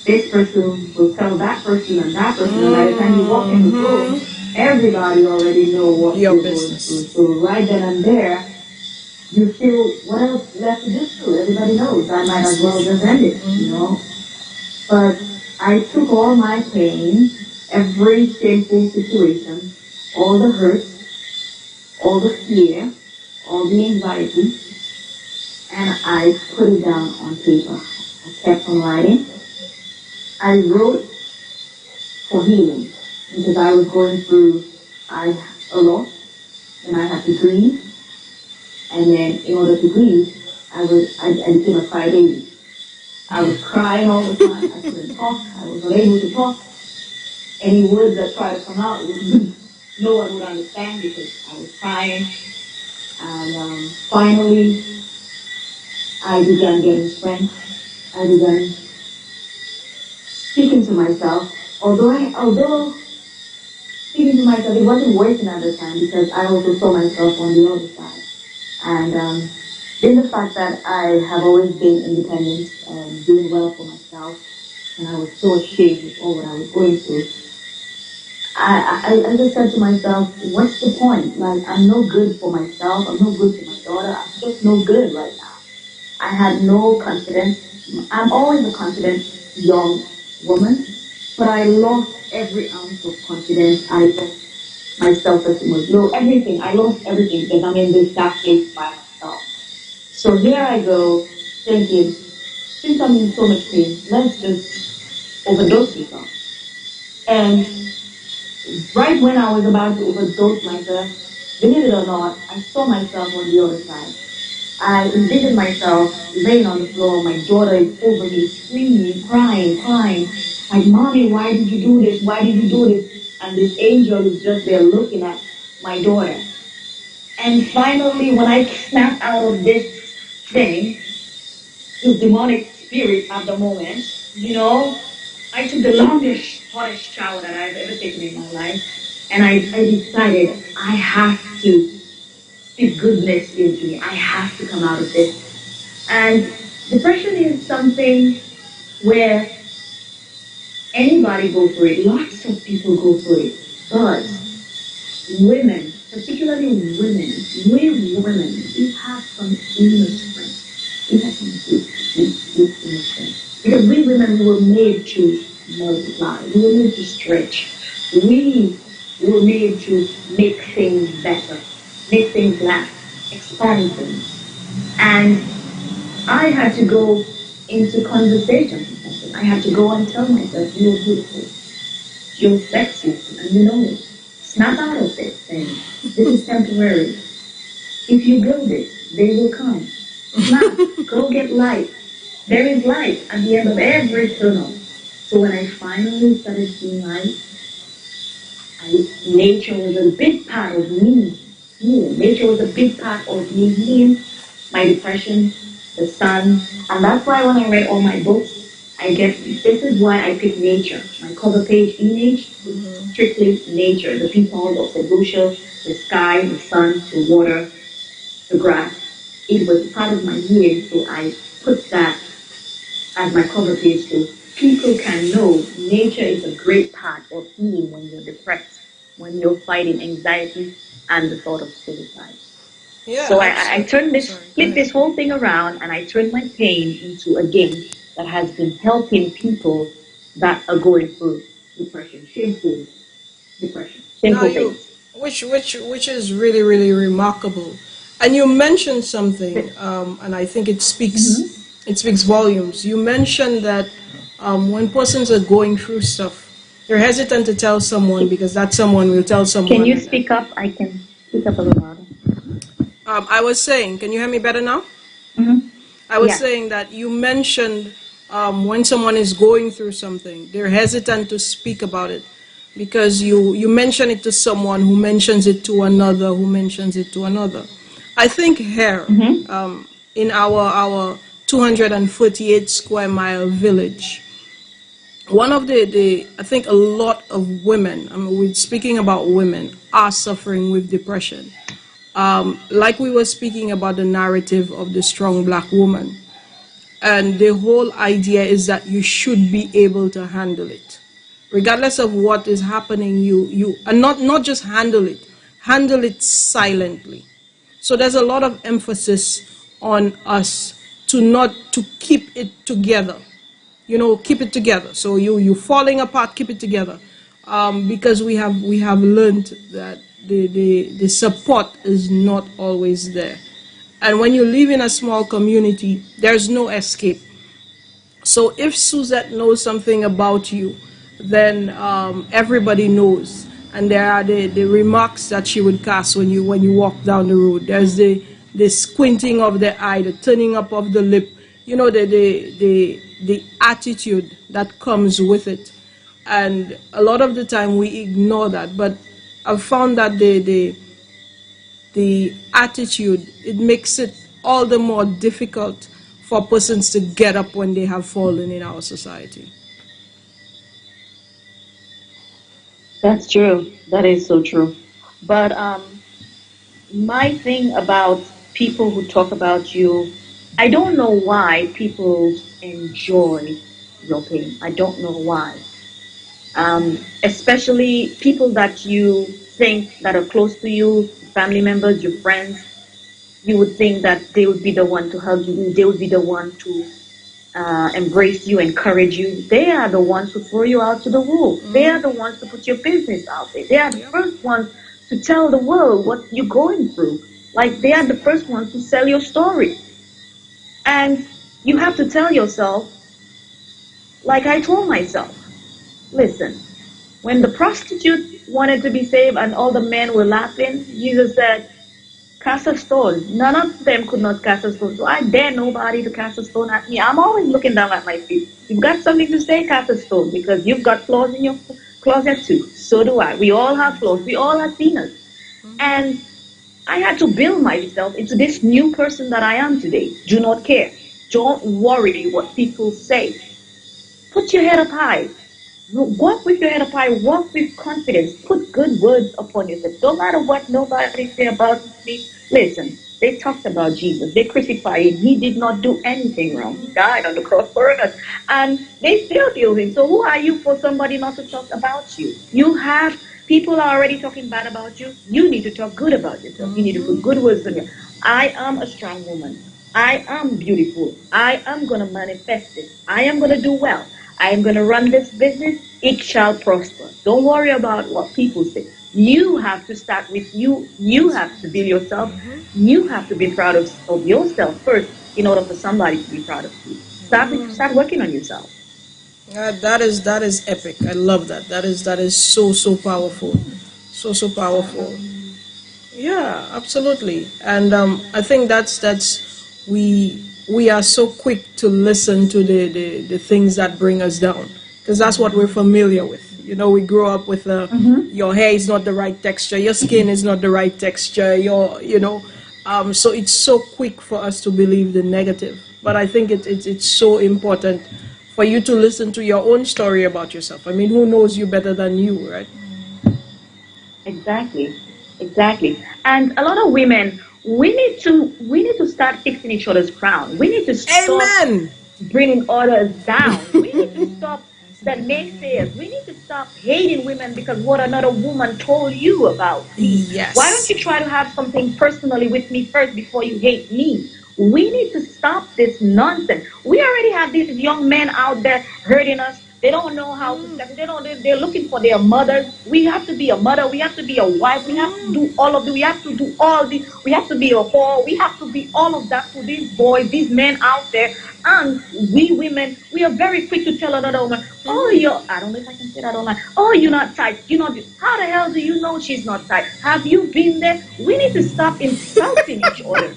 this person will tell that person and that person, and by the time you walk in the room, everybody already know what you're going through. So right then and there, you feel, what else left to do? Everybody knows. I might as well just end it, you know. But I took all my pain, every shameful situation, all the hurt, all the fear, all the anxiety, and I put it down on paper. I kept on writing. I wrote for healing because I was going through a loss, and I had to grieve. And then in order to grieve, I became a crybaby. I was crying all the time. I couldn't talk. I was unable to talk. Any words that tried to come out, no one would understand because I was crying. And finally, I began getting strength. I began speaking to myself. Although speaking to myself, it wasn't working at the time because I also saw myself on the other side. And in the fact that I have always been independent and doing well for myself, and I was so ashamed of all what I was going through, I just said to myself, what's the point? Like, I'm no good for myself. I'm no good for my daughter. I'm just no good right now. I had no confidence. I'm always a confident young woman, but I lost every ounce of confidence. I lost my self-esteem was low. Everything. I lost everything because I'm in this dark place by myself. So here I go, thinking, since I'm in so much pain, let's just overdose myself. And right when I was about to overdose myself, believe it or not, I saw myself on the other side. I envisioned myself laying on the floor, my daughter is over me, screaming, crying, like, Mommy, why did you do this? Why did you do this? And this angel is just there looking at my daughter. And finally, when I snapped out of this thing, this demonic spirit at the moment, you know, I took the longest, hottest shower that I've ever taken in my life. And I decided I have to speak goodness into me. I have to come out of this. And depression is something where anybody go through it. Lots of people go through it. But women, particularly women, we have some inner strength. We have some deep inner strength. Because we women were made to multiply. We were made to stretch. We were made to make things better, make things last, expand things. And I had to go into conversation with myself. I had to go and tell myself, you're beautiful, you're sexy, and you know it. Snap out of this thing. This is temporary. If you build it, they will come. Snap, go get light. There is light at the end of every tunnel. So when I finally started seeing light, nature was a big part of me. Nature was a big part of me healing my depression, the sun. And that's why when I read all my books, I guess this is why I picked nature. My cover page image, strictly nature. The people of the bushes, the sky, the sun, the water, the grass. It was part of my healing, so I put that as my cover page too, people can know nature is a great part of healing when you're depressed, when you're fighting anxiety and the thought of suicide. Yeah, So I absolutely. turned this, flip this whole thing around, and I turned my pain into a game that has been helping people that are going through depression, shameful depression, Now shameful you, things. which is really really remarkable, and you mentioned something, and I think it speaks volumes. You mentioned that when persons are going through stuff, they're hesitant to tell someone because that someone will tell someone. Can you speak up? I can speak up a little louder. I was saying, can you hear me better now? I was saying that you mentioned when someone is going through something, they're hesitant to speak about it because you mention it to someone who mentions it to another, who mentions it to another. I think here, in our 248 square mile village, one of I think a lot of women, I mean, we're speaking about women, are suffering with depression. Like we were speaking about the narrative of the strong black woman. And the whole idea is that you should be able to handle it. Regardless of what is happening, and not just handle it silently. So there's a lot of emphasis on us to keep it together. Keep it together. So you falling apart, keep it together. Because we have learned that the support is not always there. And when you live in a small community, there's no escape. So if Suzette knows something about you, then everybody knows. And there are the remarks that she would cast when you walk down the road. There's the squinting of the eye, the turning up of the lip, the attitude that comes with it. And a lot of the time we ignore that. But I've found that the attitude, it makes it all the more difficult for persons to get up when they have fallen in our society. That's true. That is so true. But my thing about people who talk about you, I don't know why people enjoy your pain. I don't know why. Especially people that you think that are close to you, family members, your friends, you would think that they would be the one to hug you, they would be the one to embrace you, encourage you. They are the ones who throw you out to the wolves. They are the ones to put your business out there. They are the first ones to tell the world what you're going through. Like, they are the first ones to sell your story. And you have to tell yourself, like I told myself, listen, when the prostitute wanted to be saved and all the men were laughing, Jesus said, cast a stone. None of them could not cast a stone. So I dare nobody to cast a stone at me. I'm always looking down at my feet. You've got something to say, cast a stone, because you've got flaws in your closet too. So do I. We all have flaws. We all are sinners. And I had to build myself into this new person that I am today. Do not care. Don't worry what people say. Put your head up high. Walk with your head up high. Walk with confidence. Put good words upon yourself. No matter what nobody say about me. Listen, they talked about Jesus. They crucified him. He did not do anything wrong. He died on the cross for us. And they still killed him. So who are you for somebody not to talk about you? People are already talking bad about you. You need to talk good about yourself. You need to put good words on you. I am a strong woman. I am beautiful. I am going to manifest it. I am going to do well. I am going to run this business. It shall prosper. Don't worry about what people say. You have to start with you. You have to build yourself. You have to be proud of yourself first in order for somebody to be proud of you. Start working on yourself. That is epic. I love that. That is so powerful. So powerful. Yeah, absolutely. And I think that's we are so quick to listen to the things that bring us down, because that's what we're familiar with. We grow up with your hair is not the right texture, your skin is not the right texture, so it's so quick for us to believe the negative. But I think it's so important for you to listen to your own story about yourself. I mean, who knows you better than you, right? Exactly. And a lot of women, we need to start fixing each other's crown. We need to stop. Amen. bringing others down. We need to stop the naysayers. We need to stop hating women because what another woman told you about me. Yes. Why don't you try to have something personally with me first before you hate me? We need to stop this nonsense. We already have these young men out there hurting us. They don't know how to step. They don't. They're looking for their mothers. We have to be a mother. We have to be a wife. We have to do all of this. We have to do all this. We have to be a whore. We have to be all of that to these boys, these men out there. And we women, we are very quick to tell another woman, oh, I don't know if I can say that online. Oh, you're not tight. You're not. How the hell do you know she's not tight? Have you been there? We need to stop insulting each other.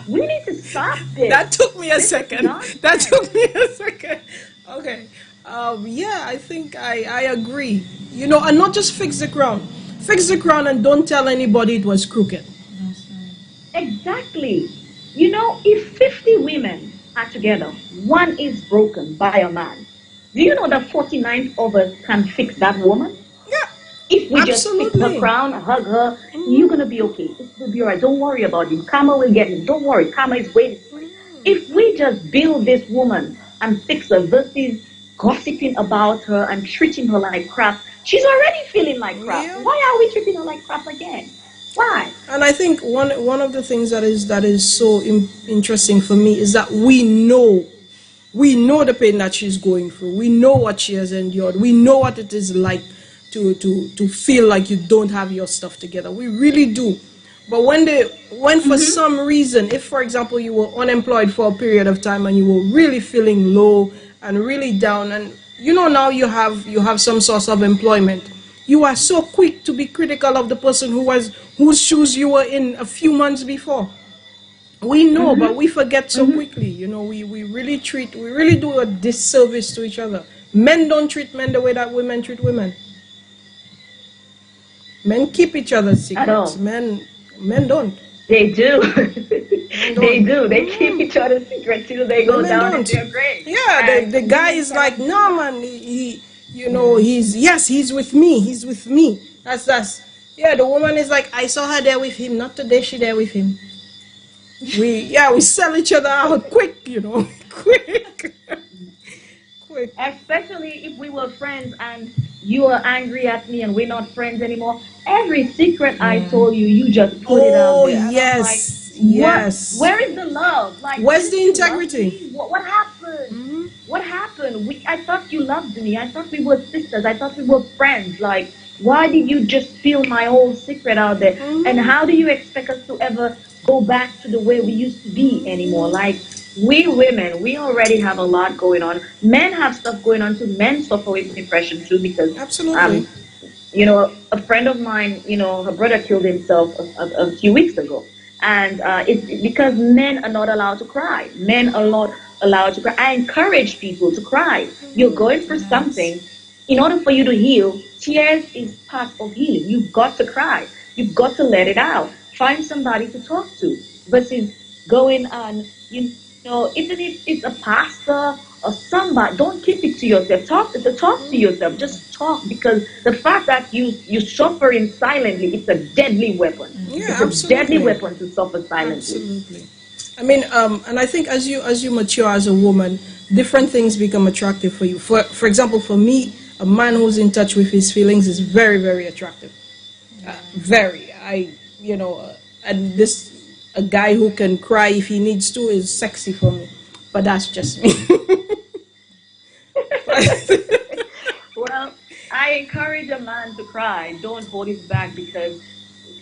We need to stop this. That took me a second. That took me a second. Okay. Yeah, I think I agree. You know, and not just fix the crown. Fix the crown and don't tell anybody it was crooked. Exactly. You know, if 50 women are together, one is broken by a man. Do you know that 49 of us can fix that woman? Yeah. If we just fix her crown, hug her, you're going to be okay. It's going to be all right. Don't worry about him. Karma will get him. Don't worry. Karma is waiting for you. If we just build this woman and fix her versus gossiping about her and treating her like crap, she's already feeling like crap. Yeah. Why are we treating her like crap again? Why? And I think one of the things that is so interesting for me is that we know the pain that she's going through. We know what she has endured. We know what it is like to feel like you don't have your stuff together. We really do. But when for some reason, if for example you were unemployed for a period of time and you were really feeling low and really down, and you know now you have some source of employment, you are so quick to be critical of the person whose shoes you were in a few months before. We know, but we forget so quickly. You know, we really do a disservice to each other. Men don't treat men the way that women treat women. Men keep each other's secrets. Men don't. They do. They do. They keep each other's secrets till they go down in their grave. Yeah, the guy is like, no man, he's with me. He's with me. That's. Yeah, the woman is like, I saw her there with him. Not today. She there with him. We sell each other out quick. You know, quick. Especially if we were friends and you are angry at me and we're not friends anymore. Every secret I told you, you just put it out there. Yes, like, yes. Where is the love? Like, where's the integrity? What happened? What happened? I thought you loved me. I thought we were sisters. I thought we were friends. Like, why did you just spill my whole secret out there? And how do you expect us to ever go back to the way we used to be anymore? Like, we women, we already have a lot going on. Men have stuff going on too. Men suffer with depression too because, absolutely. You know, a friend of mine, you know, her brother killed himself a few weeks ago, and it's because men are not allowed to cry. Men are not allowed to cry. I encourage people to cry. You're going through something. In order for you to heal, tears is part of healing. You've got to cry. You've got to let it out. Find somebody to talk to versus going on, you know, even if it's a pastor or somebody, don't keep it to yourself. Talk to yourself. Just talk, because the fact that you suffering silently, it's a deadly weapon. Yeah, it's a deadly weapon to suffer silently. Absolutely. I mean, and I think as you mature as a woman, different things become attractive for you. For example, for me, a man who's in touch with his feelings is very, very attractive. Very. And a guy who can cry if he needs to is sexy for me. But that's just me. Well, I encourage a man to cry. Don't hold it back, because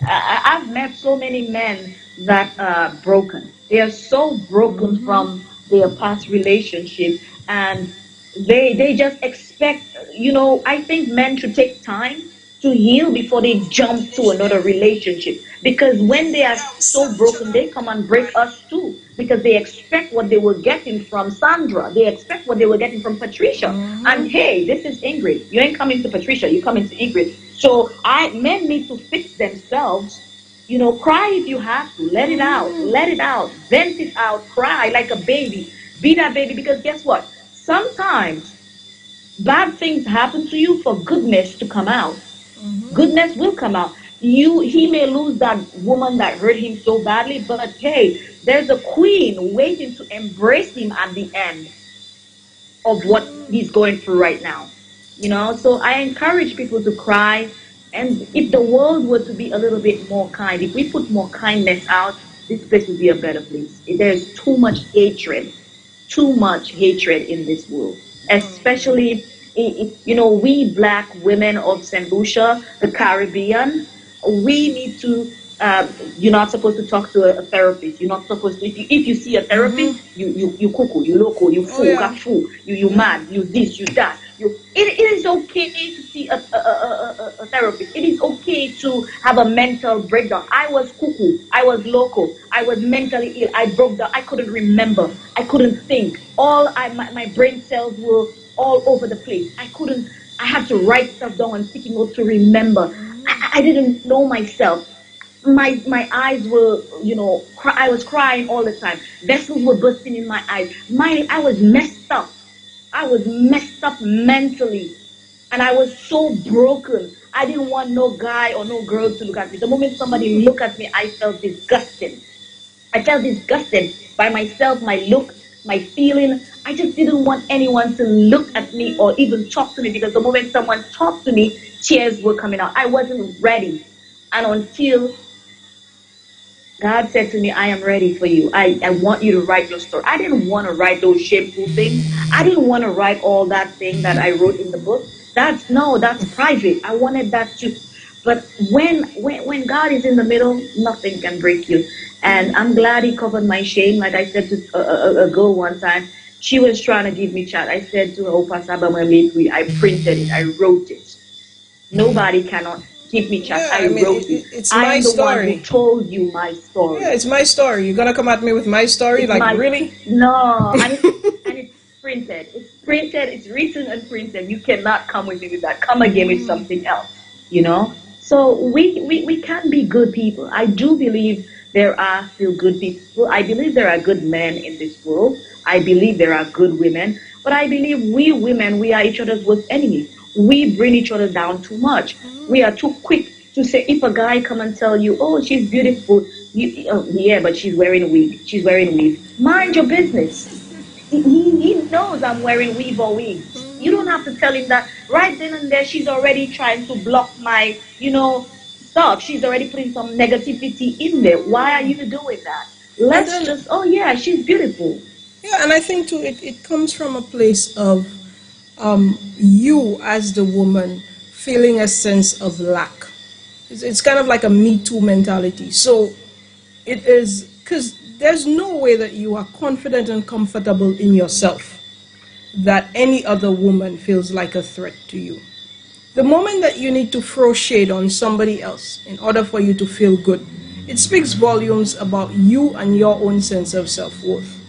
I've met so many men that are broken. They are so broken from their past relationship, and they just expect, you know, I think men should take time to heal before they jump to another relationship, because when they are so broken, they come and break us too, because they expect what they were getting from Sandra, they expect what they were getting from Patricia, and hey, this is Ingrid, you ain't coming to Patricia, you coming to Ingrid. So men need to fix themselves, you know. Cry if you have to, let it out, vent it out, cry like a baby, be that baby, because guess what, sometimes bad things happen to you for goodness to come out. Goodness will come out. he may lose that woman that hurt him so badly, but hey, there's a queen waiting to embrace him at the end of what he's going through right now. So I encourage people to cry. And if the world were to be a little bit more kind, if we put more kindness out, this place would be a better place. There's too much hatred in this world, especially, we black women of St. Lucia, the Caribbean, we need to, you're not supposed to talk to a therapist. You're not supposed to, if you see a therapist, you cuckoo, you loco, you fool, you mad, you this, you that. It is okay to see a therapist. It is okay to have a mental breakdown. I was cuckoo. I was loco. I was mentally ill. I broke down. I couldn't remember. I couldn't think. My brain cells were all over the place. I had to write stuff down and sticky notes to remember. I didn't know myself. My eyes were, I was crying all the time. Vessels were bursting in my eyes. I was messed up. I was messed up mentally. And I was so broken. I didn't want no guy or no girl to look at me. The moment somebody looked at me, I felt disgusted. I felt disgusted by myself, my look, my feeling. I just didn't want anyone to look at me or even talk to me, because the moment someone talked to me, tears were coming out. I wasn't ready. And until God said to me, I am ready for you. I want you to write your story. I didn't want to write those shameful things. I didn't want to write all that thing that I wrote in the book. That's private. I wanted that too. But when God is in the middle, nothing can break you. And I'm glad he covered my shame. Like I said to a girl one time, she was trying to give me chat. I said to her, I printed it. I wrote it. Nobody cannot keep me chat. I wrote it. It's my story. I'm the one who told you my story. Yeah, it's my story. You're gonna come at me with my story? Really? No, and it's printed. It's printed. It's written and printed. You cannot come with me with that. Come again with something else. So we can be good people. I do believe there are still good people. I believe there are good men in this world. I believe there are good women. But I believe we women, we are each other's worst enemies. We bring each other down too much. We are too quick to say, if a guy come and tell you, oh, she's beautiful, yeah, but she's wearing weave. She's wearing weave. Mind your business. He knows I'm wearing weave or wig. You don't have to tell him that. Right then and there, she's already trying to block my, stuff. She's already putting some negativity in there. Why are you doing that? Let's just, oh yeah, she's beautiful. Yeah, and I think too, it comes from a place of you as the woman feeling a sense of lack. It's kind of like a Me Too mentality. So it is, because there's no way that you are confident and comfortable in yourself that any other woman feels like a threat to you. The moment that you need to throw shade on somebody else in order for you to feel good, it speaks volumes about you and your own sense of self-worth.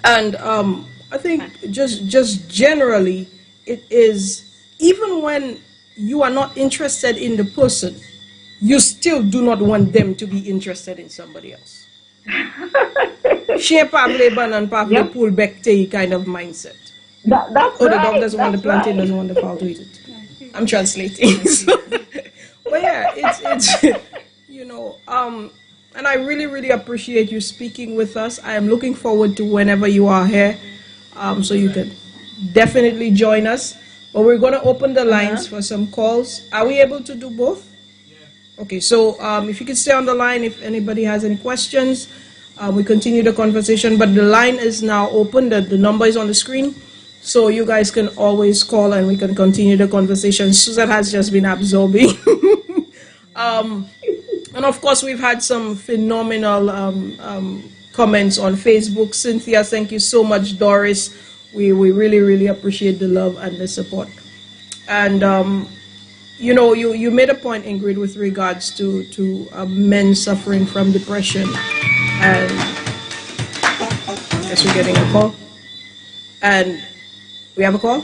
And I think just generally, it is, even when you are not interested in the person, you still do not want them to be interested in somebody else. She probably and probably pull back kind of mindset. That's the dog doesn't want the plantain, doesn't want the fowl to eat it. I'm translating. But yeah, it's and I really, really appreciate you speaking with us. I am looking forward to whenever you are here, so you can definitely join us. But we're going to open the lines for some calls. Are we able to do both? Okay, so if you could stay on the line, if anybody has any questions, we continue the conversation. But the line is now open. The number is on the screen. So you guys can always call and we can continue the conversation. Susan has just been absorbing. And of course, we've had some phenomenal comments on Facebook. Cynthia, thank you so much. Doris, we really, really appreciate the love and the support. And, you made a point, Ingrid, with regards to men suffering from depression. And I guess we're getting a call. And we have a call?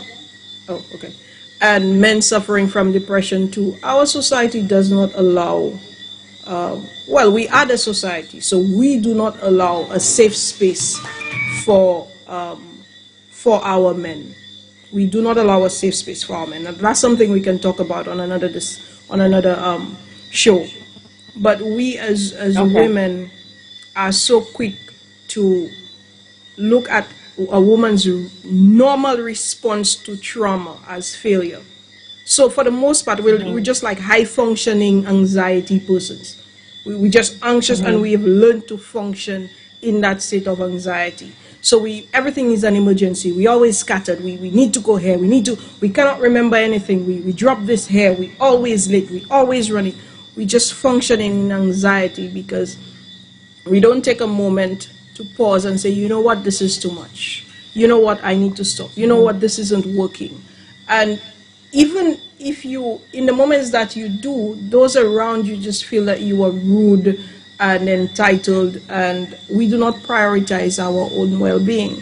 Oh, okay. And men suffering from depression too. Our society does not allow, we are the society, so we do not allow a safe space for our men. We do not allow a safe space for our men. And that's something we can talk about on another show. But we as women are so quick to look at a woman's normal response to trauma as failure. So for the most part, we're just like high functioning anxiety persons. We're just anxious and we have learned to function in that state of anxiety. So everything is an emergency. We always scattered. We need to go here. We cannot remember anything. We drop this here. We always late. We always running. We just functioning in anxiety because we don't take a moment to pause and say, you know what, this is too much. You know what, I need to stop. You know what, this isn't working. And even if you, in the moments that you do, those around you just feel that you are rude and entitled, and we do not prioritize our own well-being.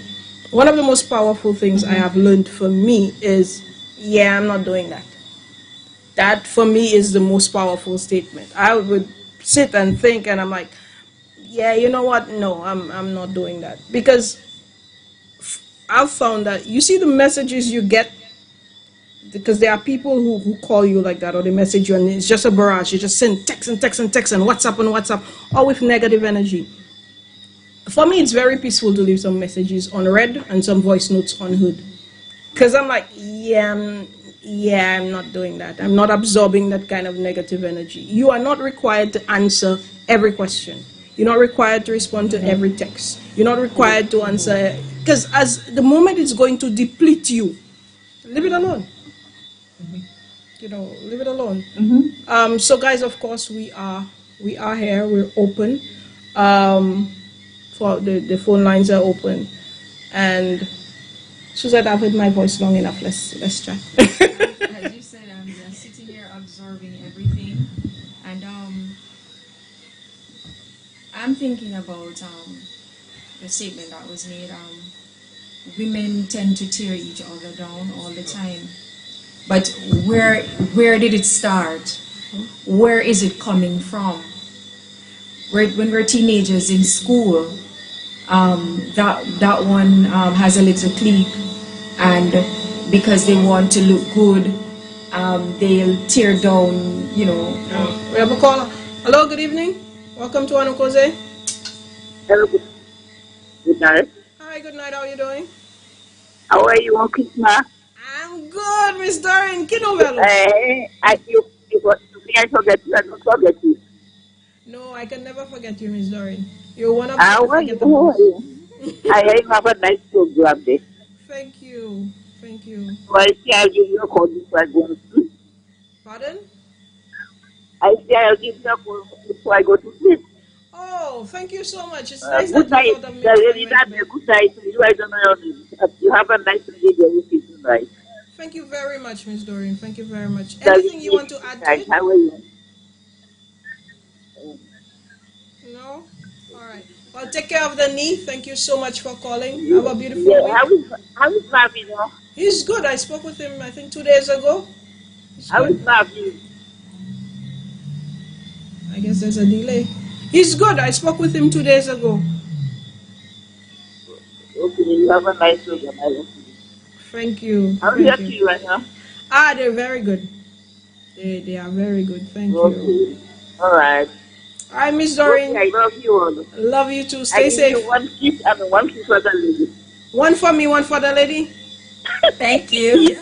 One of the most powerful things I have learned for me is, yeah, I'm not doing that. That for me is the most powerful statement. I would sit and think and I'm like, yeah, you know what? No, I'm not doing that. Because I've found that, you see the messages you get, because there are people who call you like that, or they message you and it's just a barrage. You just send text and text and text and WhatsApp, all with negative energy. For me, it's very peaceful to leave some messages unread and some voice notes unheard. Because I'm like, I'm not doing that. I'm not absorbing that kind of negative energy. You are not required to answer every question. You're not required to respond to every text. You're not required to answer, because as the moment it's going to deplete you, leave it alone. Leave it alone. So guys, of course, we are here. We're open. For the phone lines are open, and Suzette, I've heard my voice long enough. Let's chat. As you said, I'm just sitting here absorbing everything, and I'm thinking about the statement that was made. Women tend to tear each other down all the time, but where did it start? Where is it coming from? When we're teenagers in school, that one has a little clique, and because they want to look good, they'll tear down, We have a caller. Hello, good evening. Welcome to Annou Koze. Hello, good night. Hi, good night. How are you doing? How are you on Christmas? I'm good, Miss Doreen. Kinovelo. I forget you. I don't forget you. No, I can never forget you, Miss Doreen. You're one of How the are you? I have a nice program there. Thank you. So I say I'll give you a call before I go to sleep. Pardon? I say I'll give you a call before I go to sleep. Oh, thank you so much. It's nice Good that you night. thought of me. Good night to you. I don't know your name. You have a nice day there with you tonight. Thank you very much, Miss Doreen. Thank you very much. Anything you want to add to it? How are you? No? All right. Well, take care of the knee. Thank you so much for calling. Have a beautiful week. How is Marvin now? He's good. I spoke with him, I think, 2 days ago. How is Marvin? I guess there's a delay. He's good. I spoke with him 2 days ago. Okay, you have a nice program. I love you. Thank you. How are you feeling right now? They're very good. They are very good. Thank you. Okay. All right. All right, Miss Doreen. Okay, I love you all. Love you too. Stay safe. You one kiss and one kiss for the lady. One for me, one for the lady. Thank you.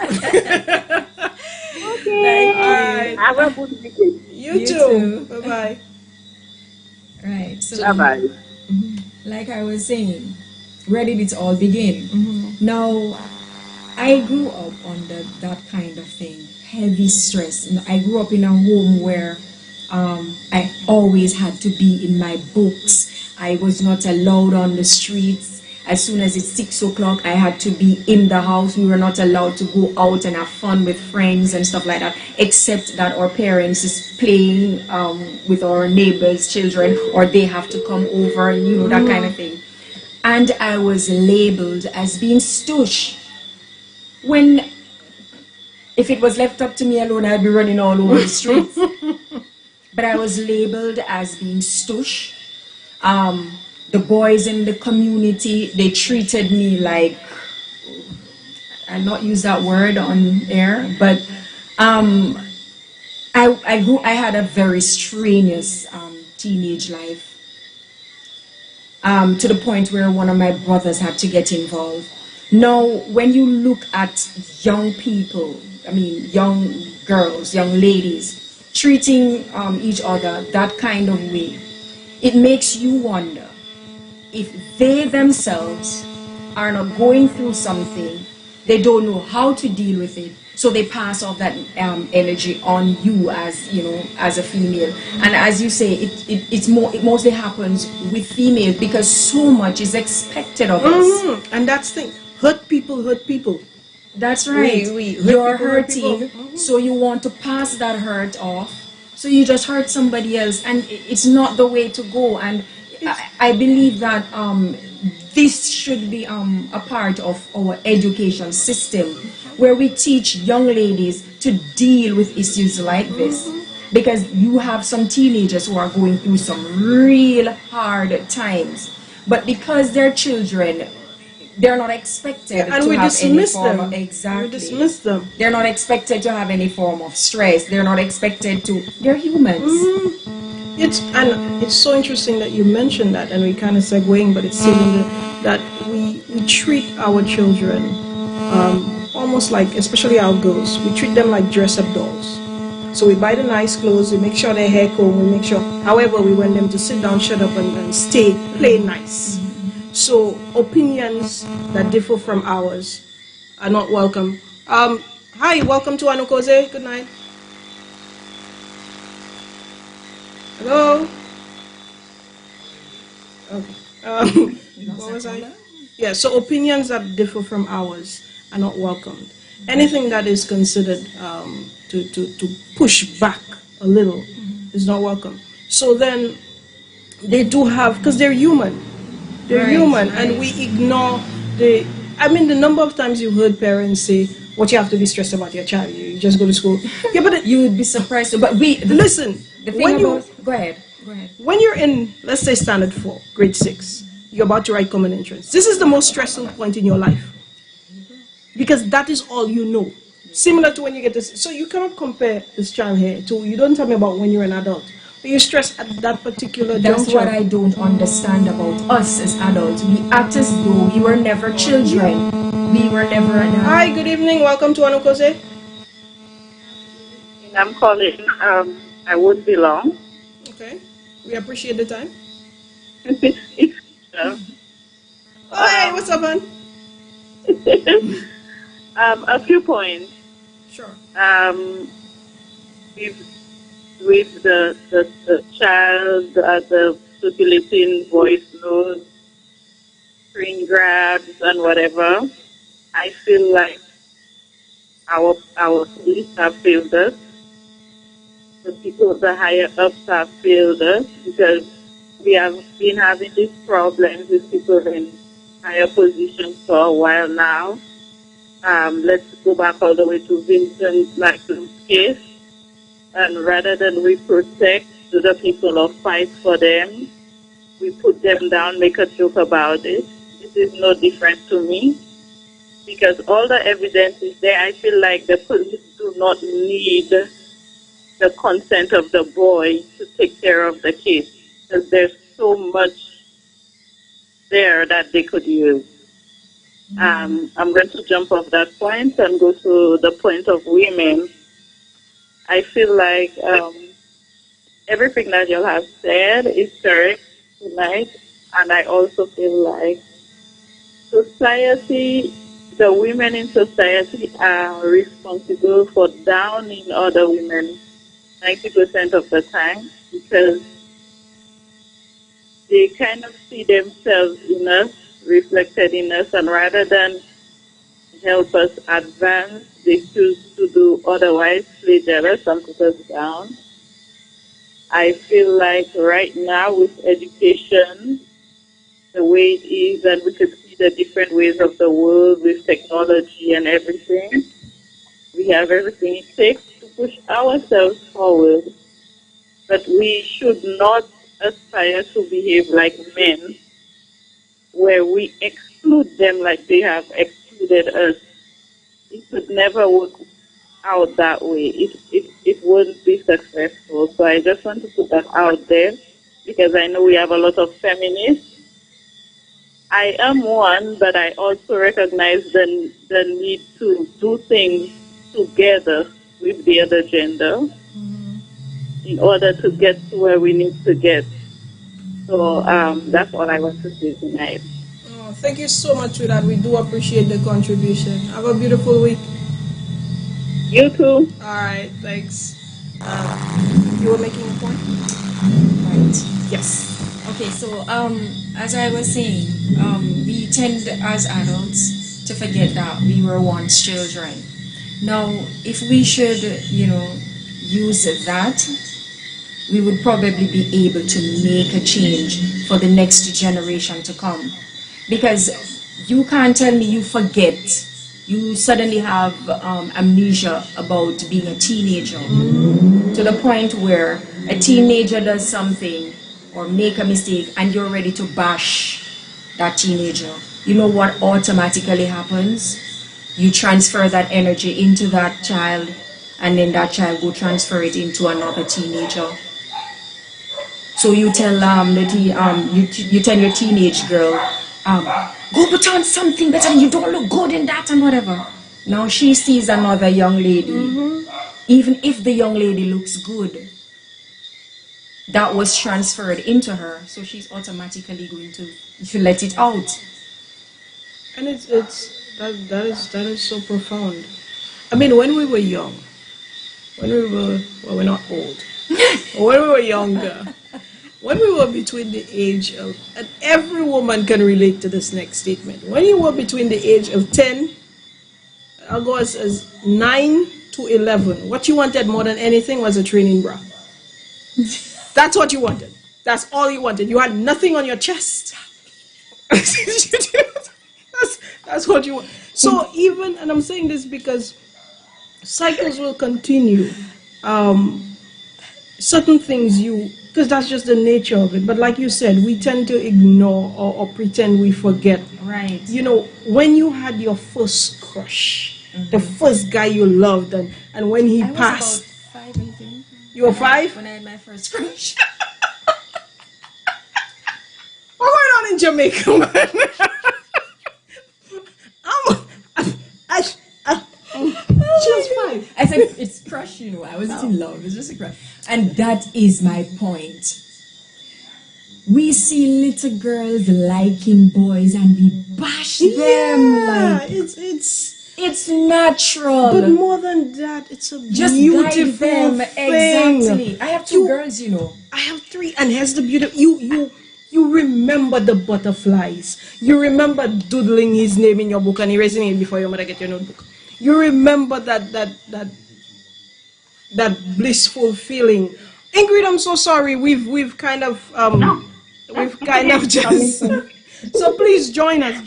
Okay. All right. Have a good weekend. You too. Bye-bye. Right. So, bye-bye. Like I was saying, where did it all begin? Now, I grew up under that kind of thing, heavy stress. And I grew up in a home where I always had to be in my books. I was not allowed on the streets. As soon as it's 6 o'clock, I had to be in the house. We were not allowed to go out and have fun with friends and stuff like that, except that our parents is playing with our neighbors' children, or they have to come over, that kind of thing. And I was labeled as being stush. If it was left up to me alone, I'd be running all over the streets. But I was labeled as being stush. The boys in the community, they treated me like, I'll not use that word on air, but I had a very strenuous teenage life, to the point where one of my brothers had to get involved. Now, when you look at young people, I mean, young girls, young ladies, treating each other that kind of way, it makes you wonder if they themselves are not going through something, they don't know how to deal with it, so they pass off that energy on you as as a female. And as you say, it mostly happens with females because so much is expected of us. And that's the thing. Hurt people hurt people. That's right. You're hurting, so you want to pass that hurt off. So you just hurt somebody else, and it's not the way to go. And I believe that this should be a part of our education system, where we teach young ladies to deal with issues like this. Because you have some teenagers who are going through some real hard times, but because they're children, they're not expected and to we have any dismiss form them. of, exactly. We dismiss them. They're not expected to have any form of stress. They're not expected to. They're humans. It's so interesting that you mentioned that, and we kind of segueing, but it's still that we treat our children almost like, especially our girls, we treat them like dress-up dolls. So we buy the nice clothes, we make sure their hair comb, we make sure. However, we want them to sit down, shut up, and stay, play nice. So opinions that differ from ours are not welcome. Hi, welcome to Annou Koze. Good night. Hello. Okay. What was I? Yeah. So opinions that differ from ours are not welcomed. Anything that is considered to push back a little is not welcome. So then they do have, because they're human. They're human, and we ignore the number of times you heard parents say, what you have to be stressed about your child, you just go to school. Yeah, but you would be surprised. But listen, go ahead. When you're in, let's say, standard 4, grade 6, you're about to write common entrance. This is the most stressful point in your life, because that is all you know. Similar to when you get this, so you cannot compare this child here to, you don't tell me about when you're an adult. But you stress at that particular That's juncture. what I don't understand about us as adults. We act as though we were never children. We were never adults. Hi, good evening. Welcome to Annou Koze. I'm calling. I won't be long. Okay. We appreciate the time. Hi, what's up, man? A few points. Sure. With the child at the circulating voice notes, screen grabs, and whatever, I feel like our police have failed us. The higher ups have failed us, because we have been having these problems with people in higher positions for a while now. Let's go back all the way to Vincent Blackman's case. And rather than we protect the people or fight for them, we put them down, make a joke about it. This is no different to me, because all the evidence is there. I feel like the police do not need the consent of the boy to take care of the case, because there's so much there that they could use. I'm going to jump off that point and go to the point of women. I feel like everything that you have said is correct tonight, and I also feel like society, the women in society are responsible for downing other women 90% of the time, because they kind of see themselves in us, reflected in us, and rather than help us advance, they choose to do otherwise, play jealous and put us down. I feel like right now with education, the way it is, and we could see the different ways of the world with technology and everything, we have everything it takes to push ourselves forward. But we should not aspire to behave like men, where we exclude them like they have excluded us. It could never work out that way, it wouldn't be successful. So I just want to put that out there because I know we have a lot of feminists. I am one, but I also recognize the need to do things together with the other gender in order to get to where we need to get. So that's all I want to say tonight. Oh, thank you so much for that. We do appreciate the contribution. Have a beautiful week. You too. All right, thanks. You were making a point? Right. Yes. Okay, so as I was saying, we tend as adults to forget that we were once children. Now, if we should, use that, we would probably be able to make a change for the next generation to come. Because you can't tell me you forget. You suddenly have amnesia about being a teenager to the point where a teenager does something or make a mistake and you're ready to bash that teenager. You know what automatically happens? You transfer that energy into that child and then that child will transfer it into another teenager. So you tell you tell your teenage girl, go put on something better, you don't look good in that and whatever. Now she sees another young lady, even if the young lady looks good, that was transferred into her, so she's automatically going to let it out. And that is so profound. I mean, when we were young, we're not old. When we were younger, when we were between the age of, and every woman can relate to this next statement. When you were between the age of 10, I'll go as 9 to 11, what you wanted more than anything was a training bra. That's what you wanted. That's all you wanted. You had nothing on your chest. That's what you want. So even, and I'm saying this because cycles will continue. Certain things because that's just the nature of it. But like you said, we tend to ignore or pretend we forget. Right. When you had your first crush, the first guy you loved, and when he passed. I was about 5, I think. You were 5? When I had my first crush. What's going on in Jamaica, man? She was 5. I said it's crush, I wasn't in love, it's just a crush. And that is my point. We see little girls liking boys and we bash them. Yeah, like it's natural. But more than that, it's a just beautiful guide them. thing. Exactly. I have 2 girls, I have 3, and here's the beauty. You remember the butterflies. You remember doodling his name in your book and erasing it before your mother get your notebook. You remember that blissful feeling. Ingrid, I'm so sorry. We've kind of just. So please join us.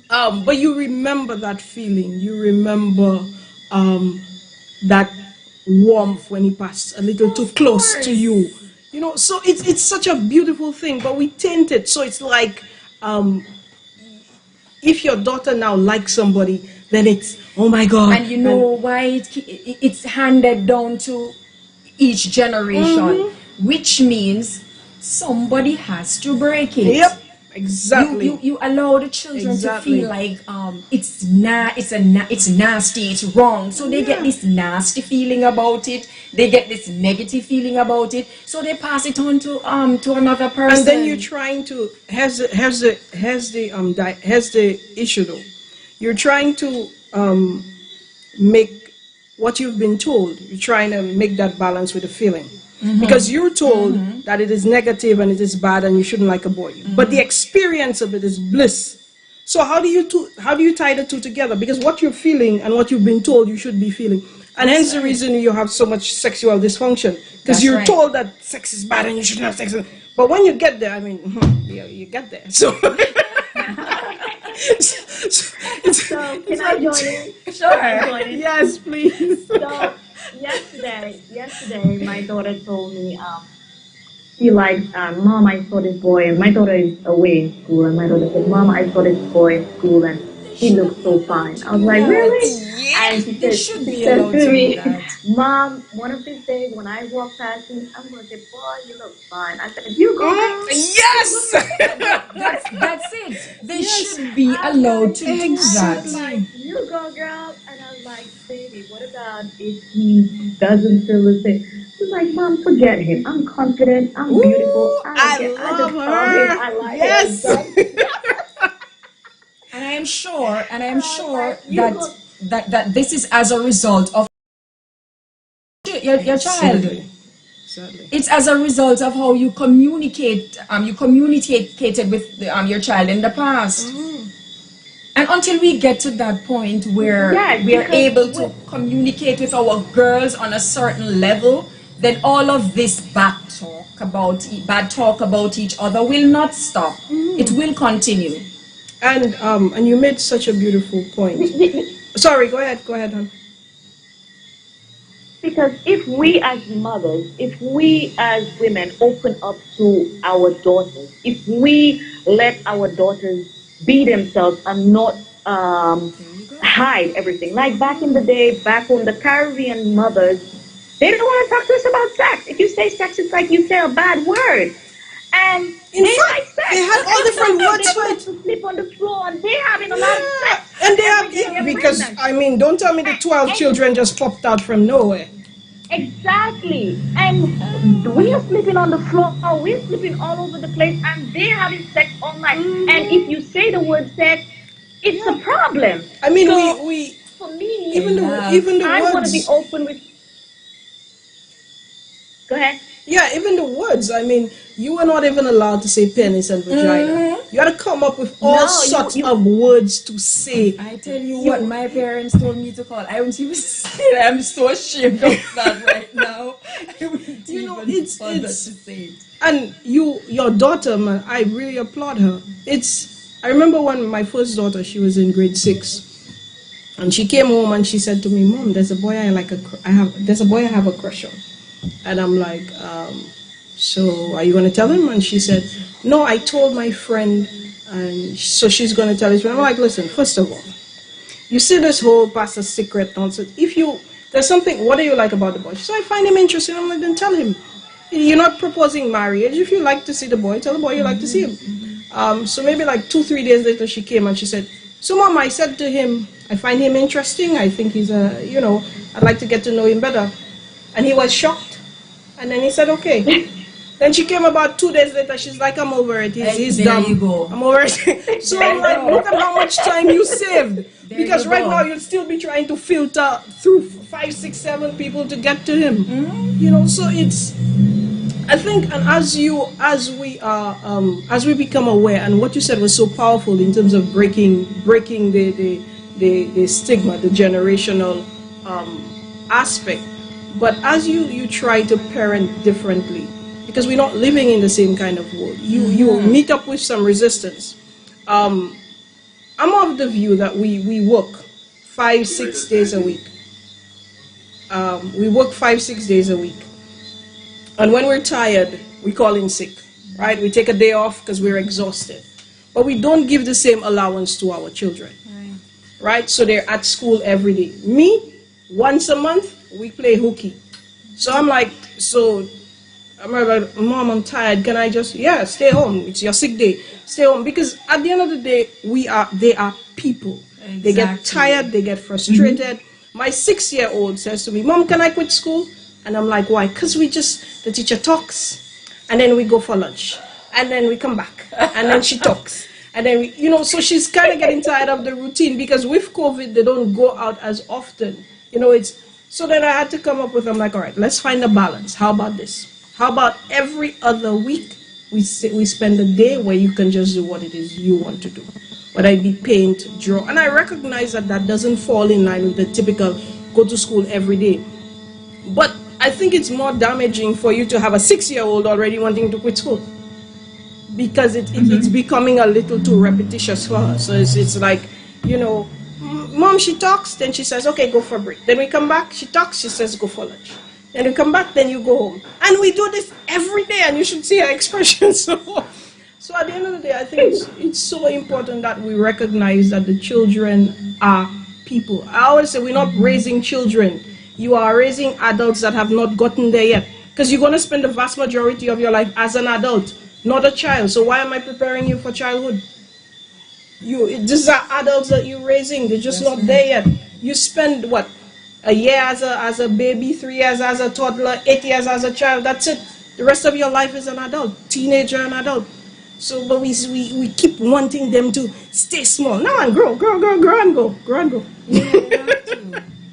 But you remember that feeling. You remember that warmth when he passed a little too close to you. So it's such a beautiful thing, but we taint it. So it's like if your daughter now likes somebody, then it's, oh my God. And you know why it's handed down to each generation, which means somebody has to break it. Yep, exactly. You allow the children to feel like it's nasty, it's wrong. So they get this nasty feeling about it. They get this negative feeling about it. So they pass it on to another person. And then you're trying to has the issue though. You're trying to make what you've been told. You're trying to make that balance with the feeling. Because you're told that it is negative and it is bad and you shouldn't like a boy. But the experience of it is bliss. So how do you tie the two together? Because what you're feeling and what you've been told you should be feeling. And hence the reason you have so much sexual dysfunction. Because you're told that sex is bad and you shouldn't have sex. But when you get there, you get there. So can I join in? Sure. Yes, please. So yesterday, my daughter told me, she liked, Mom, I saw this boy. My daughter is away in school, and my daughter said, Mom, I saw this boy in school, and he looks so fine. I was like, really? Yes. And They should she be said allowed to to me, do that. Mom, one of these days when I walk past you, I'm going to say, boy, you look fine. I said, you go, girl. Yes! That's it. They should be allowed to do that. Like, you go, girl. And I was like, baby, what about if he doesn't feel the same? She's like, Mom, forget him. I'm confident. I'm beautiful. I don't care. I love just told him her. I like Yes. him. And I am sure you that, go- that this is as a result of your child. Sadly. It's as a result of how you communicate. You communicated with your child in the past. And until we get to that point where we are able to communicate with our girls on a certain level, then all of this bad talk about each other will not stop. It will continue. And you made such a beautiful point. Sorry, go ahead, hon. Because if we as mothers, if we as women open up to our daughters, if we let our daughters be themselves and not hide everything. Like back in the day, back home, the Caribbean mothers, they don't want to talk to us about sex. If you say sex, it's like you say a bad word. And In they fact, like sex. they had all different words They for want it. to sleep on the floor and they're having a lot of sex. And they Every day have, they're because, pregnant. I mean, don't tell me the 12 children just popped out from nowhere. Exactly. And we are sleeping on the floor, we're sleeping all over the place, and they're having sex all night. And if you say the word sex, it's a problem. I mean, so, we for me, even the I words. want to be open with. Go ahead. Yeah, even the words. I mean, you were not even allowed to say penis and vagina. You had to come up with all sorts of words to say. I tell you what my parents told me to call. I won't even say it. I'm so ashamed of that right now. It's to say it. And your daughter, man, I really applaud her. I remember when my first daughter, she was in grade 6, and she came home and she said to me, Mom, there's a boy there's a boy I have a crush on. And I'm like, so are you going to tell him? And she said, no, I told my friend, and so she's going to tell his friend. I'm like, listen, first of all, you see this whole pastor secret nonsense. There's something, what do you like about the boy? She said, I find him interesting. I'm like, then tell him. You're not proposing marriage. If you like to see the boy, tell the boy you like to see him. So maybe like 2-3 days later, she came and she said, so Mom, I said to him, I find him interesting. I think he's I'd like to get to know him better. And he was shocked. And then he said, okay. Then she came about 2 days later. She's like, I'm over it. He's there dumb. you go. I'm over it. So I'm like, look at how much time you saved. Because right now you'll still be trying to filter through 5, 6, 7 people to get to him. So it's, I think, and as we become aware, and what you said was so powerful in terms of breaking the stigma, the generational aspect. But as you try to parent differently, because we're not living in the same kind of world, you meet up with some resistance. I'm of the view that we work 5-6 days a week. We work 5-6 days a week. And when we're tired, we call in sick, right? We take a day off because we're exhausted. But we don't give the same allowance to our children, right? So they're at school every day. Me, once a month, we play hooky. So I'm like, I'm like, Mom, I'm tired. Can I just, stay home. It's your sick day. Stay home. Because at the end of the day, they are people. Exactly. They get tired. They get frustrated. My 6-year-old says to me, Mom, can I quit school? And I'm like, why? Because the teacher talks. And then we go for lunch. And then we come back. And then she talks. And then so she's kind of getting tired of the routine. Because with COVID, they don't go out as often. So then I had to come up with, I'm like, all right, let's find a balance. How about this? How about every other week we spend a day where you can just do what it is you want to do? Whether it be paint, draw. And I recognize that doesn't fall in line with the typical go to school every day. But I think it's more damaging for you to have a 6-year-old already wanting to quit school. Because it's becoming a little too repetitious for her. So it's like, Mom, she talks, then she says, okay, go for a break. Then we come back, she talks, she says, go for lunch. Then we come back, then you go home. And we do this every day, and you should see her expressions. So at the end of the day, I think it's so important that we recognize that the children are people. I always say we're not raising children. You are raising adults that have not gotten there yet. Because you're going to spend the vast majority of your life as an adult, not a child. So why am I preparing you for childhood? These are adults that you're raising. They're just not there yet. You spend what? A year as a baby, 3 years as a toddler, 8 years as a child. That's it. The rest of your life is an adult, teenager and adult. So, but we keep wanting them to stay small. No, and grow and go.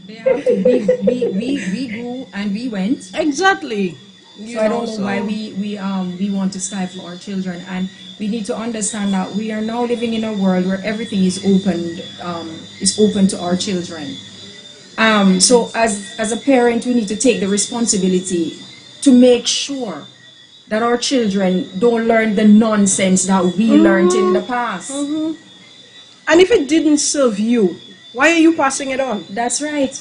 They have to. We grew and we went. Exactly. So I don't know why we want to stifle our children, and we need to understand that we are now living in a world where everything is open to our children. So as a parent, we need to take the responsibility to make sure that our children don't learn the nonsense that we learned in the past. And if it didn't serve you, why are you passing it on? That's right.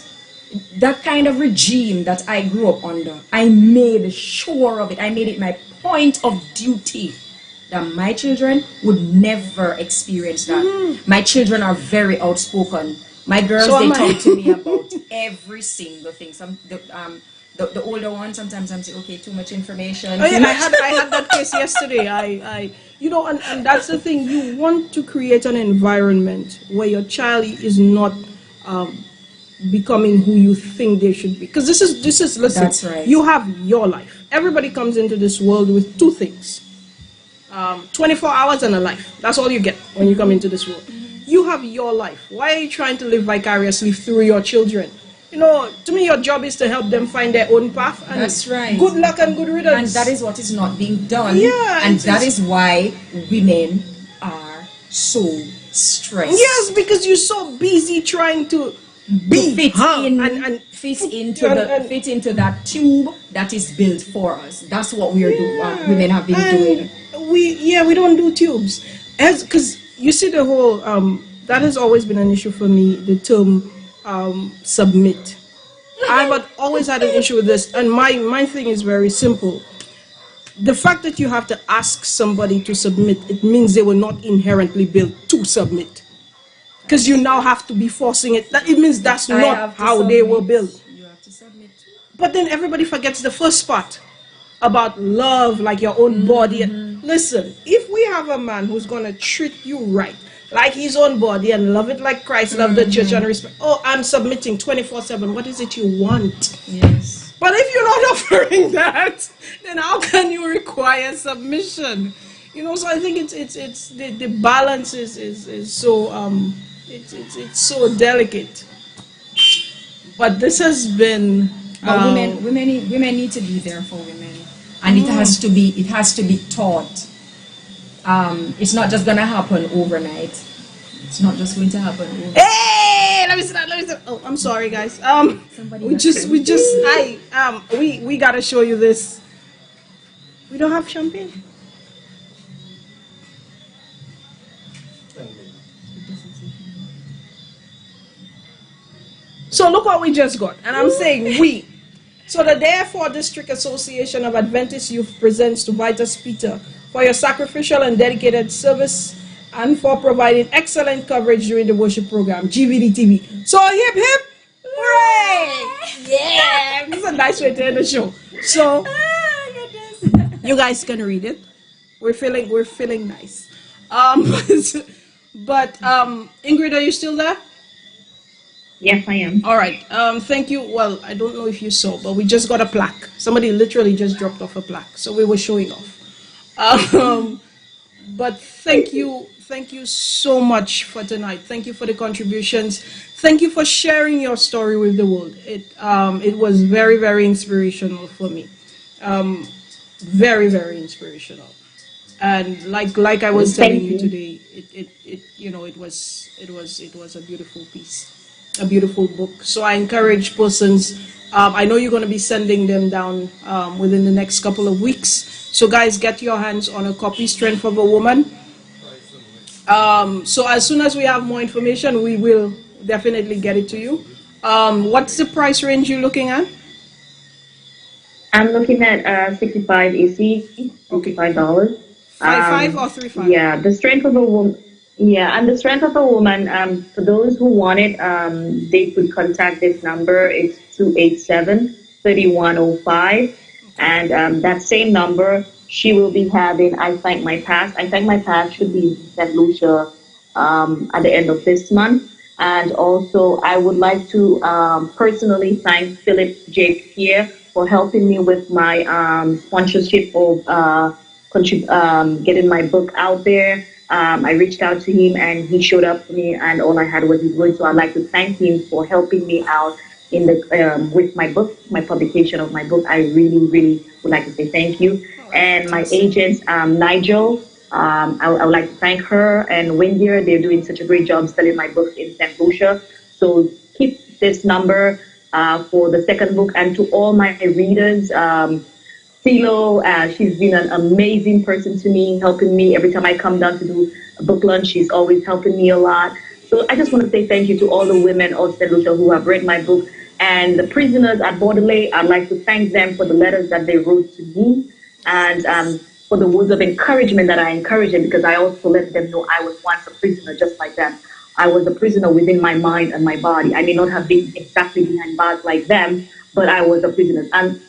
That kind of regime that I grew up under, I made sure of it. I made it my point of duty that my children would never experience that. My children are very outspoken. My girls, they talk to me about every single thing. The older one, sometimes I'm saying, okay, too much information. Oh, yeah, I had that case yesterday. And that's the thing. You want to create an environment where your child is not becoming who you think they should be. Because this is listen. That's right. You have your life. Everybody comes into this world with two things: 24 hours and a life. That's all you get when you come into this world. You have your life. Why are you trying to live vicariously through your children? To me, your job is to help them find their own path. And that's right. Good luck and good riddance. And that is what is not being done. Yeah, and that is why women are so stressed. Yes, because you're so busy trying to fit into that tube that is built for us. That's what we are doing. Women have been doing. We don't do tubes, because you see the whole that has always been an issue for me. The term submit. I've always had an issue with this, and my thing is very simple. The fact that you have to ask somebody to submit, it means they were not inherently built to submit. Because you now have to be forcing it. It means that's not how they were built. You have to submit. But then everybody forgets the first part about love, like your own body. Listen, if we have a man who's going to treat you right, like his own body, and love it like Christ loved the church and respect. Oh, I'm submitting 24/7. What is it you want? Yes. But if you're not offering that, then how can you require submission? So I think it's the balance is so it's so delicate. But this has been women need to be there for women, and it has to be taught. It's not just gonna happen overnight. It's not just going to happen overnight. Hey, let me see that. Oh, I'm sorry, guys. We gotta show you this. We don't have champagne. So look what we just got, and I'm saying we. So the Therefore District Association of Adventist Youth presents to Vitus Peter for your sacrificial and dedicated service and for providing excellent coverage during the worship program, GVD TV. So hip hip, hooray! Yeah, this is a nice way to end the show. So you guys can read it. We're feeling nice. But Ingrid, are you still there? Yes, I am. All right. Thank you. Well, I don't know if you saw, but we just got a plaque. Somebody literally just dropped off a plaque, so we were showing off. But thank you so much for tonight. Thank you for the contributions. Thank you for sharing your story with the world. It was very, very inspirational for me. Very, very inspirational. And like I was telling you today, it was a beautiful piece. A beautiful book. So I encourage persons, I know you're going to be sending them down within the next couple of weeks. So guys, get your hands on a copy, Strength of a Woman. So as soon as we have more information, we will definitely get it to you. What's the price range you're looking at? I'm looking at 65 EC, $65. 55 or 35? Yeah, the Strength of a Woman. Yeah, and the strength of a woman, for those who want it, they could contact this number. It's 287-3105. And that same number, she will be having I Thank My Past. I Thank My Past should be in St. Lucia at the end of this month. And also, I would like to personally thank Philip J. Pierre for helping me with my sponsorship of getting my book out there. I reached out to him and he showed up for me, and all I had was his word. So I'd like to thank him for helping me out in the with my book, my publication of my book. I really, really would like to say thank you. And my agent, Nigel, I would like to thank her and Windier. They're doing such a great job selling my book in St. Lucia. So keep this number for the second book. And to all my readers, CeeLo, she's been an amazing person to me, helping me every time I come down to do a book lunch. She's always helping me a lot. So I just want to say thank you to all the women of St. Lucia who have read my book. And the prisoners at Bordelais, I'd like to thank them for the letters that they wrote to me, and for the words of encouragement that I encouraged them, because I also let them know I was once a prisoner just like them. I was a prisoner within my mind and my body. I may not have been exactly behind bars like them, but I was a prisoner. And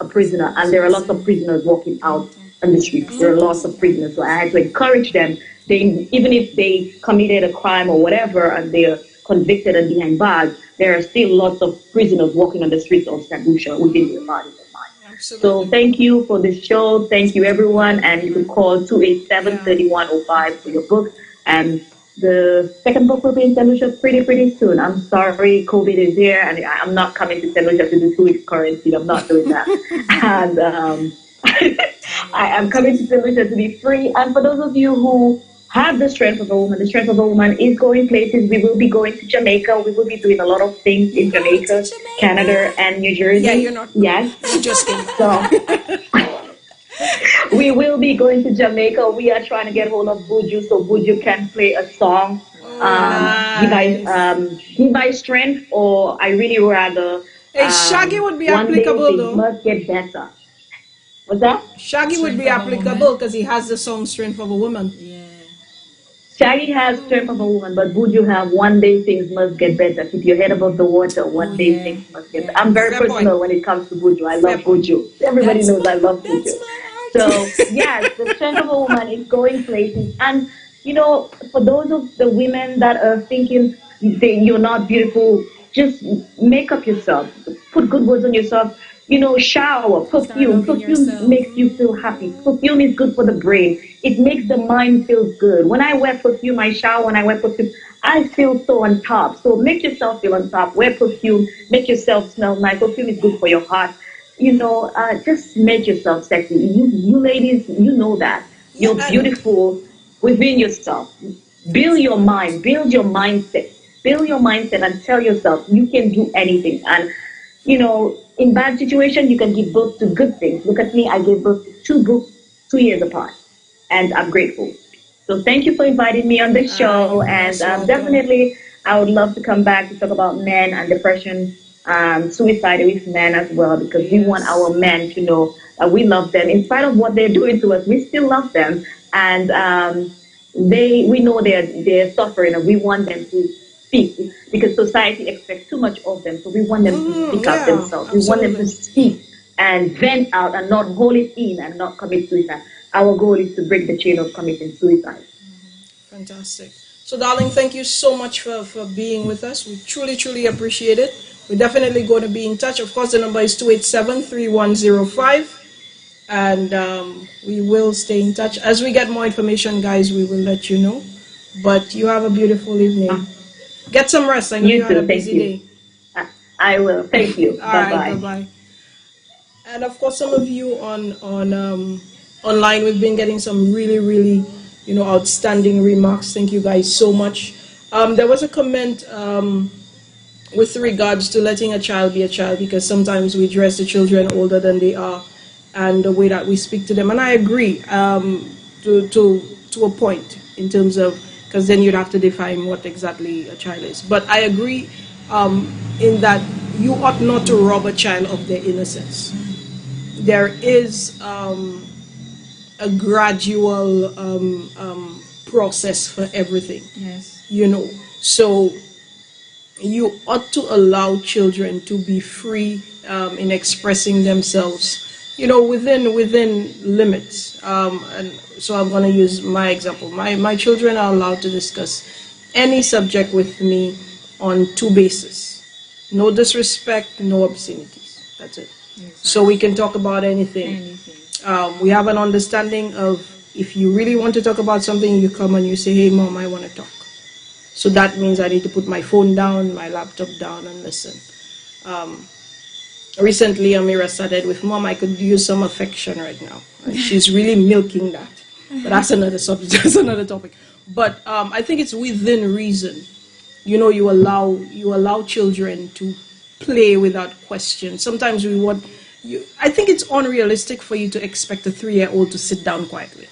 there are lots of prisoners walking out on the streets. There are lots of prisoners. So I had to encourage them. Even if they committed a crime or whatever and they're convicted and behind bars, there are still lots of prisoners walking on the streets of St. Lucia within their bodies and minds. So thank you for this show. Thank you, everyone. And you can call 287-3105 for your book. And the second book will be in St. Lucia pretty soon. I'm sorry, COVID is here, and I'm not coming to St. Lucia to do 2 weeks quarantine. I'm not doing that. And I am coming to St. Lucia to be free. And for those of you who have the strength of a woman, the strength of a woman is going places. We will be going to Jamaica. We will be doing a lot of things in Jamaica, Canada, and New Jersey. Yeah, you're not. Yes. You just came. So we will be going to Jamaica. We are trying to get hold of Buju so Buju can play a song. Give my strength, or I really rather. Hey, Shaggy would be one applicable day though. Must get better. What's that? Shaggy would be applicable because he has the song "Strength of a Woman." Shaggy has strength of a woman, but Buju have one day things must get better. Keep your head above the water. One day things must get better. I'm very personal when it comes to Buju. I love Buju. Everybody knows I love Buju. So yes, the strength of a woman is going places. And you know, for those of the women that are thinking you're not beautiful, just make up yourself. Put good words on yourself. You know, shower, perfume. Perfume makes you feel happy. Perfume is good for the brain. It makes the mind feel good. When I wear perfume, I shower. When I wear perfume, I feel so on top. So make yourself feel on top. Wear perfume. Make yourself smell nice. Perfume is good for your heart. You know, just make yourself sexy. You ladies, you know that. You're beautiful within yourself. Build your mind. Build your mindset. Build your mindset and tell yourself you can do anything. And you know, in bad situations, you can give birth to good things. Look at me, I gave birth to 2 books 2 years apart, and I'm grateful. So thank you for inviting me on this show, and definitely I would love to come back to talk about men and depression, suicide with men as well, because we want our men to know that we love them. In spite of what they're doing to us, we still love them, and we know they're suffering, and we want them to speak, because society expects too much of them. So we want them to speak out themselves. We want them to speak and vent out and not hold it in and not commit suicide. Our goal is to break the chain of committing suicide. Fantastic. So, darling, thank you so much for being with us. We truly appreciate it. We're definitely going to be in touch. Of course, the number is 287-3105. And we will stay in touch. As we get more information, guys, we will let you know. But you have a beautiful evening. Get some rest. I know you had a busy day. I will. Thank you. Bye bye. And of course, some of you on online, we've been getting some really outstanding remarks. Thank you guys so much. There was a comment with regards to letting a child be a child, because sometimes we dress the children older than they are, and the way that we speak to them. And I agree to a point, in terms of, because then you'd have to define what exactly a child is. But I agree in that you ought not to rob a child of their innocence. There is a gradual process for everything. Yes. You know, so you ought to allow children to be free in expressing themselves, you know, within limits. And so I'm going to use my example. My children are allowed to discuss any subject with me on two bases: no disrespect, no obscenities. That's it. Exactly. So we can talk about anything. We have an understanding of, if you really want to talk about something, you come and you say, hey mom, I want to talk. So that means I need to put my phone down, my laptop down, and listen. Recently, Amira started with, mom, I could use some affection right now. And she's really milking that. But that's another subject, that's another topic. But I think it's within reason. You know, you allow children to play without question. Sometimes I think it's unrealistic for you to expect a 3-year-old to sit down quietly.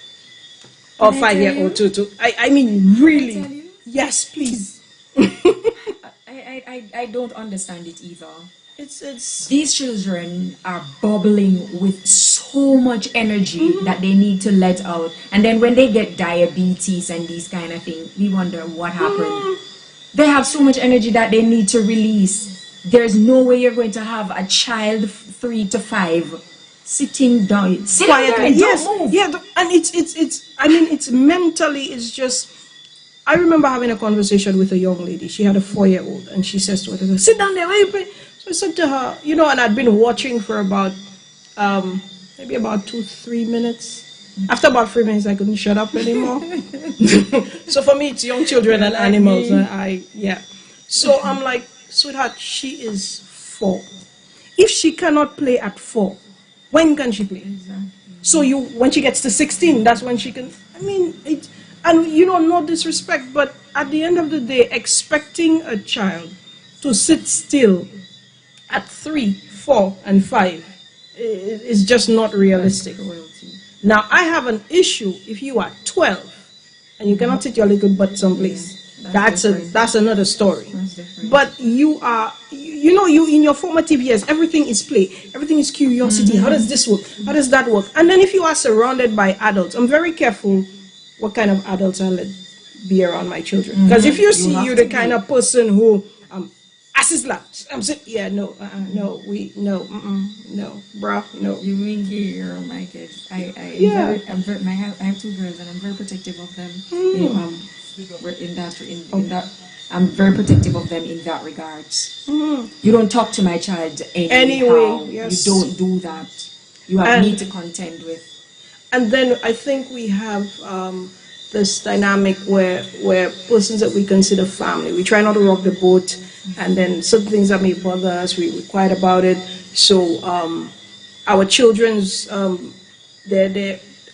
Or 5-year-old to I mean, really. Yes, please. I don't understand it either. It's these children are bubbling with so much energy that they need to let out, and then when they get diabetes and these kind of things, we wonder what happened. They have so much energy that they need to release. There's no way you're going to have a child 3 to 5 sitting down quietly. Yes, yeah, and it's. I mean, it's mentally. It's just. I remember having a conversation with a young lady. She had a 4-year-old, and she says to her, "Sit down there, why are you playing?" So I said to her, you know, and I'd been watching for about maybe about 2-3 minutes. After about 3 minutes, I couldn't shut up anymore. So for me, it's young children and animals. So I'm like, sweetheart, she is 4. If she cannot play at 4, when can she play? Exactly. So when she gets to 16, that's when she can. I mean, and you know, no disrespect, but at the end of the day, expecting a child to sit still at 3, 4, and 5 is just not realistic. Now, I have an issue if you are 12 and you cannot sit your little butt someplace. That's another story. But you are, you know, you in your formative years, everything is play, everything is curiosity. How does this work? How does that work? And then if you are surrounded by adults, I'm very careful what kind of adults I let be around my children. Because if you see you're the kind of person who asses laps, I'm saying, yeah, no, bruh, no. You mean here, my kids? I have 2 girls, and I'm very protective of them. I'm very protective of them in that regards. You don't talk to my child anyway. Yes. You don't do that. You have me to contend with. And then I think we have this dynamic where persons that we consider family, we try not to rock the boat, and then some things that may bother us, we're quiet about it. So our children's, I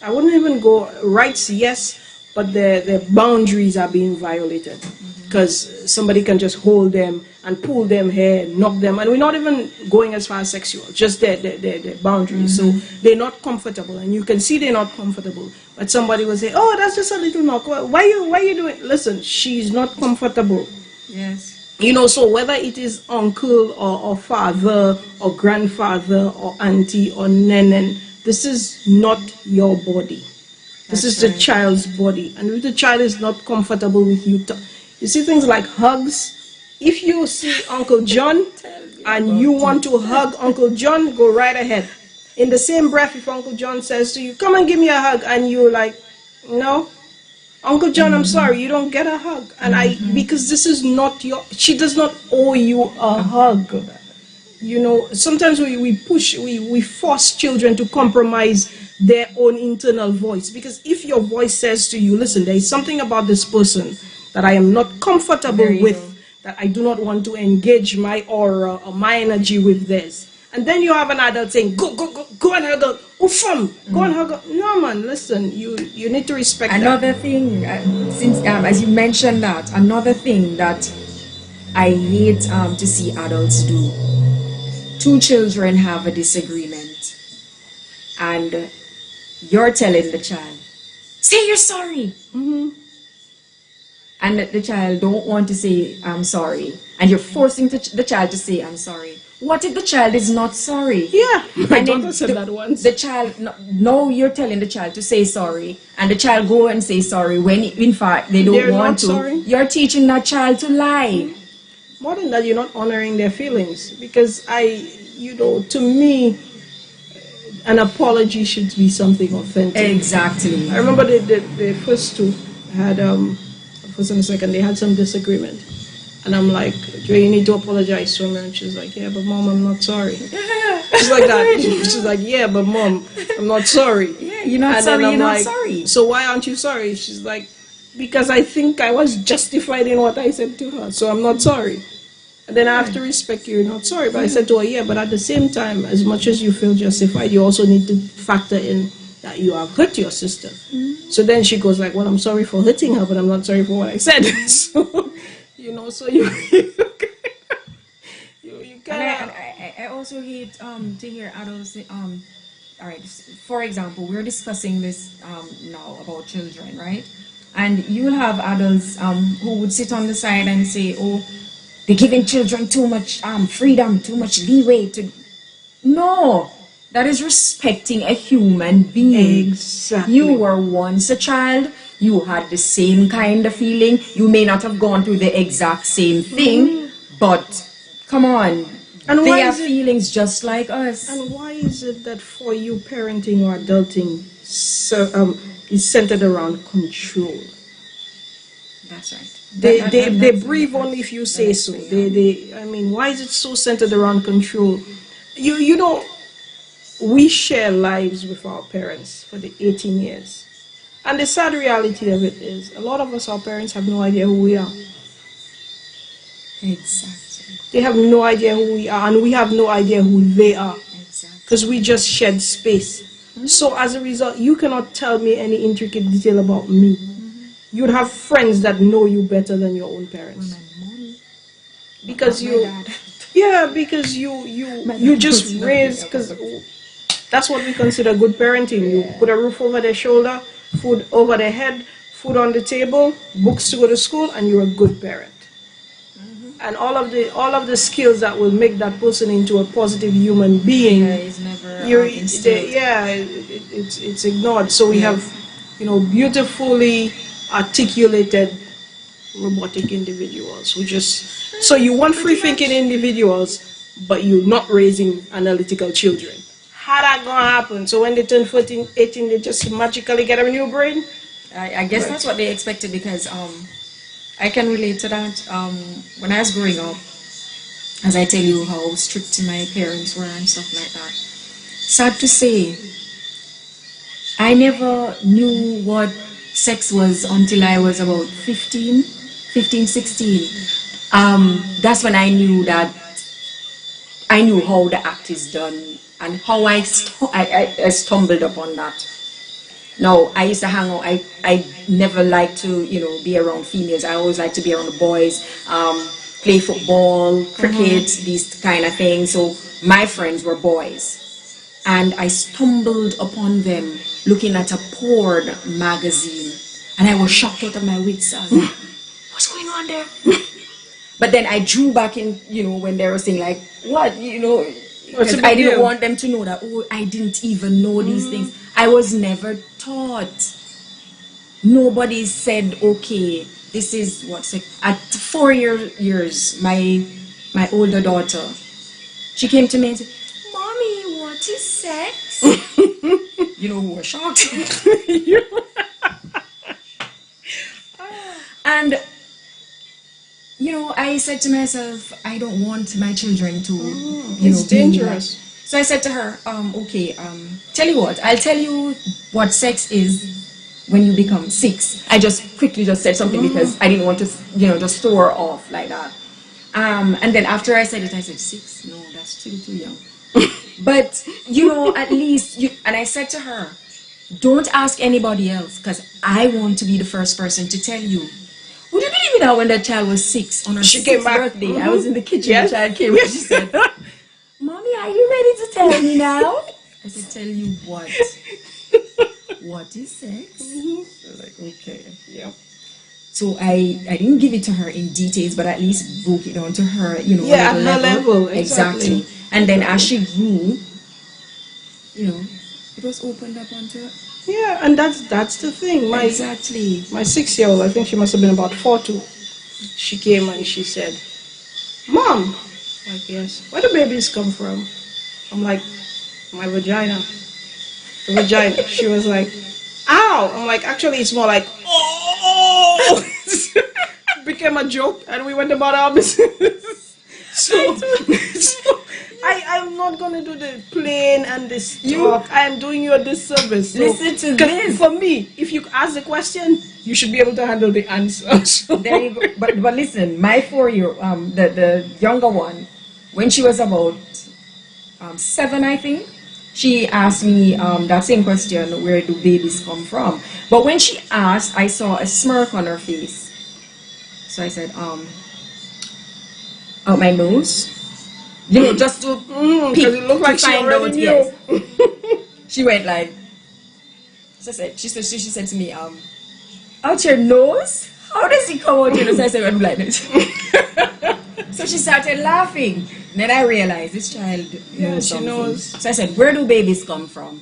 wouldn't even go rights, yes, but their boundaries are being violated. Because somebody can just hold them and pull them hair, knock them, and we're not even going as far as sexual, just their boundaries. So they're not comfortable, and you can see they're not comfortable. But somebody will say, "Oh, that's just a little knock. Why you doing?" Listen, she's not comfortable. Yes. You know, so whether it is uncle or father or grandfather or auntie or nenen, this is not your body. This is the child's body, and if the child is not comfortable with you. You see things like hugs. If you see Uncle John and you want to hug Uncle John, go right ahead. In the same breath, if Uncle John says to you, "Come and give me a hug," and you're like, "No, Uncle John, I'm sorry, you don't get a hug." And because this is not she does not owe you a hug. You know, sometimes we force children to compromise their own internal voice. Because if your voice says to you, "Listen, there is something about this person that I am not comfortable with, that I do not want to engage my aura or my energy with this." And then you have an adult saying, go and hug her. Ufam, go and hug her. No, man, listen, you need to respect another thing, since as you mentioned that, another thing that I hate to see adults do. 2 children have a disagreement, and you're telling the child, "Say you're sorry." And the child don't want to say "I'm sorry," and you're forcing the child to say "I'm sorry." What if the child is not sorry? Yeah, my And then daughter said that once. The child, no, you're telling the child to say sorry, and the child go and say sorry when in fact they don't They're want not to. sorry. You're teaching that child to lie. More than that, you're not honoring their feelings, because to me, an apology should be something authentic. Exactly. I remember the first two had first and the second, they had some disagreement, and I'm like, "Do you need to apologize to her?" And she's like, "Yeah, but mom, I'm not sorry." She's like that. She's like, "Yeah, but mom, I'm not sorry." Yeah, you're not and sorry. Then I'm You're like, not sorry. So why aren't you sorry? She's like, "Because I think I was justified in what I said to her, so I'm not sorry." And then I have to respect you're not sorry. But I said to her, "Yeah, but at the same time, as much as you feel justified, you also need to factor in that you have hurt your sister." So then she goes like, "Well, I'm sorry for hurting her, but I'm not sorry for what I said." So, so you And I also hate to hear adults say, all right, for example, we're discussing this now about children, right? And you'll have adults who would sit on the side and say, "Oh, they're giving children too much freedom, too much leeway to..." No, that is respecting a human being. Exactly. You were once a child. You had the same kind of feeling. You may not have gone through the exact same thing, but come on, And they why have is it- feelings just like us. And why is it that for you, parenting or adulting is centered around control? That's right. They breathe only if you say so. Why is it so centered around control? We share lives with our parents for the 18 years. And the sad reality of it is, a lot of us, our parents, have no idea who we are. Exactly. They have no idea who we are, and we have no idea who they are. Exactly. Because we just shed space. So as a result, you cannot tell me any intricate detail about me. You'd have friends that know you better than your own parents. Because because you just raise, because that's what we consider good parenting. You put a roof over their shoulder, food over their head, food on the table, books to go to school, and you're a good parent. And all of the skills that will make that person into a positive human being, is never instilled. it's ignored. So we have, beautifully articulated robotic individuals who so you want free thinking individuals, but you're not raising analytical children. How that gonna happen? So when they turn 14, 18, they just magically get a new brain? I guess that's what they expected, because I can relate to that. When I was growing up, as I tell you how strict my parents were and stuff like that, sad to say, I never knew what sex was until I was about 15, 16. That's when I knew how the act is done, and how I stumbled upon that. No, I used to hang out. I never liked to, be around females. I always liked to be around the boys, play football, cricket, these kind of things. So my friends were boys. And I stumbled upon them looking at a porn magazine. And I was shocked out of my wits. I was like, what's going on there? But then I drew back in, when they were saying like, what, because I didn't want them to know that, I didn't even know these things. I was never taught. Nobody said, okay, this is what's like. At 4 years, my older daughter, she came to me and said, "Mommy, what is sex?" Who was shocked. And I said to myself, I don't want my children to, it's be dangerous. like. So I said to her, okay, tell you what, I'll tell you what sex is when you become 6. I just quickly said something because I didn't want to, just throw her off like that. And then after I said it, I said, 6? No, that's still too young. But, at least, and I said to her, don't ask anybody else, because I want to be the first person to tell you. Would you believe it that when that child was 6, on her 6th birthday, I was in the kitchen, the child came and she said, "Mommy, are you ready to tell me now?" I said, "Tell you what? What is sex?" I was like, okay. Yeah. So I didn't give it to her in details, but at least broke it down to her, you know, Yeah, at at her level, exactly. And then as she grew, you know, it was opened up onto her. Yeah, and that's the thing. My 6-year-old, I think she must have been about 4 too. She came and she said, "Mom," I'm like, "Yes, where do babies come from?" I'm like, "My vagina." The vagina. She was like, "Ow!" I'm like, "Actually, it's more like, oh." Became a joke, and we went about our business. So I'm not gonna do the plane and this talk. I am doing you a disservice. So, listen to this. For me, if you ask the question, you should be able to handle the answer. So. There you go. But listen, my 4-year, the younger one, when she was about 7, I think, she asked me that same question: where do babies come from? But when she asked, I saw a smirk on her face. So I said, out my nose. You know, just to because it looked like she already knew. Yes. She went like, she said to me, out your nose? How does it come out your nose? I said, I'm like this. So she started laughing. Then I realized this child knows something. Knows. So I said, where do babies come from?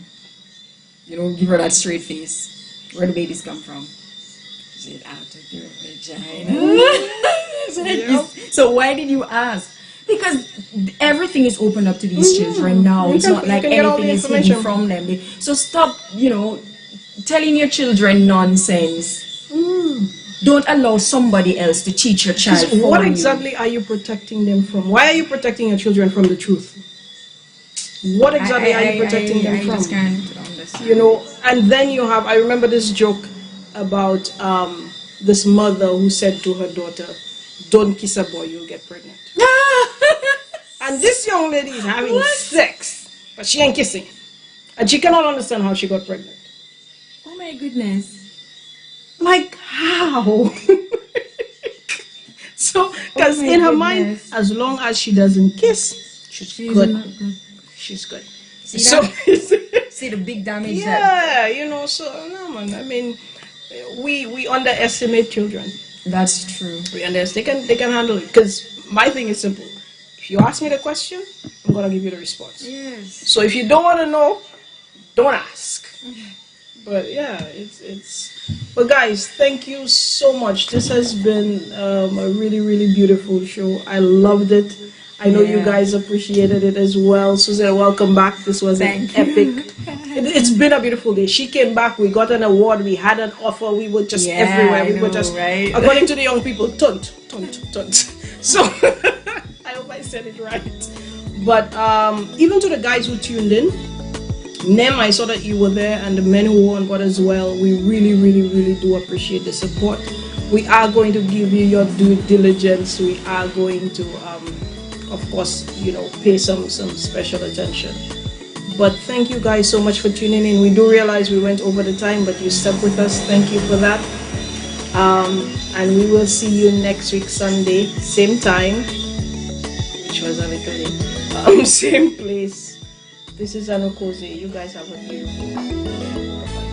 You know, give her that straight face. Where do babies come from? She said, out of your vagina. So why did you ask? Because everything is open up to these children now. It's not like anything is hidden from them. So stop, you know, telling your children nonsense. Don't allow somebody else to teach your child. What exactly are you protecting them from? Why are you protecting your children from the truth? What exactly are you protecting them from? I just can't understand. You know, and then you have, I remember this joke about this mother who said to her daughter, "Don't kiss a boy, you'll get pregnant." And this young lady is having sex, but she ain't kissing. And she cannot understand how she got pregnant. Oh my goodness. Like, how? So, because in her mind, as long as she doesn't kiss, she's good. She's good. See see the big damage. Yeah, you know, so, no, man, I mean, we underestimate children. That's true. We underestimate. They can handle it. Because my thing is simple. If you ask me the question, I'm going to give you the response. Yes. So if you don't want to know, don't ask. But yeah, it's. But guys, thank you so much. This has been a really, really beautiful show. I loved it. I know you guys appreciated it as well. Susan, welcome back. This was an epic. It's been a beautiful day. She came back. We got an award. We had an offer. We were just everywhere. We were just, according to the young people, tunt. So I hope I said it right. But even to the guys who tuned in, Nem, I saw that you were there, and the men who were on board as well. We really, really, really do appreciate the support. We are going to give you your due diligence. We are going to, of course, you know, pay some special attention. But thank you guys so much for tuning in. We do realize we went over the time, but you stuck with us. Thank you for that. And we will see you next week, Sunday, same time, which was a little late. Same place. This is Annou Koze. You guys have a beautiful day. Bye-bye.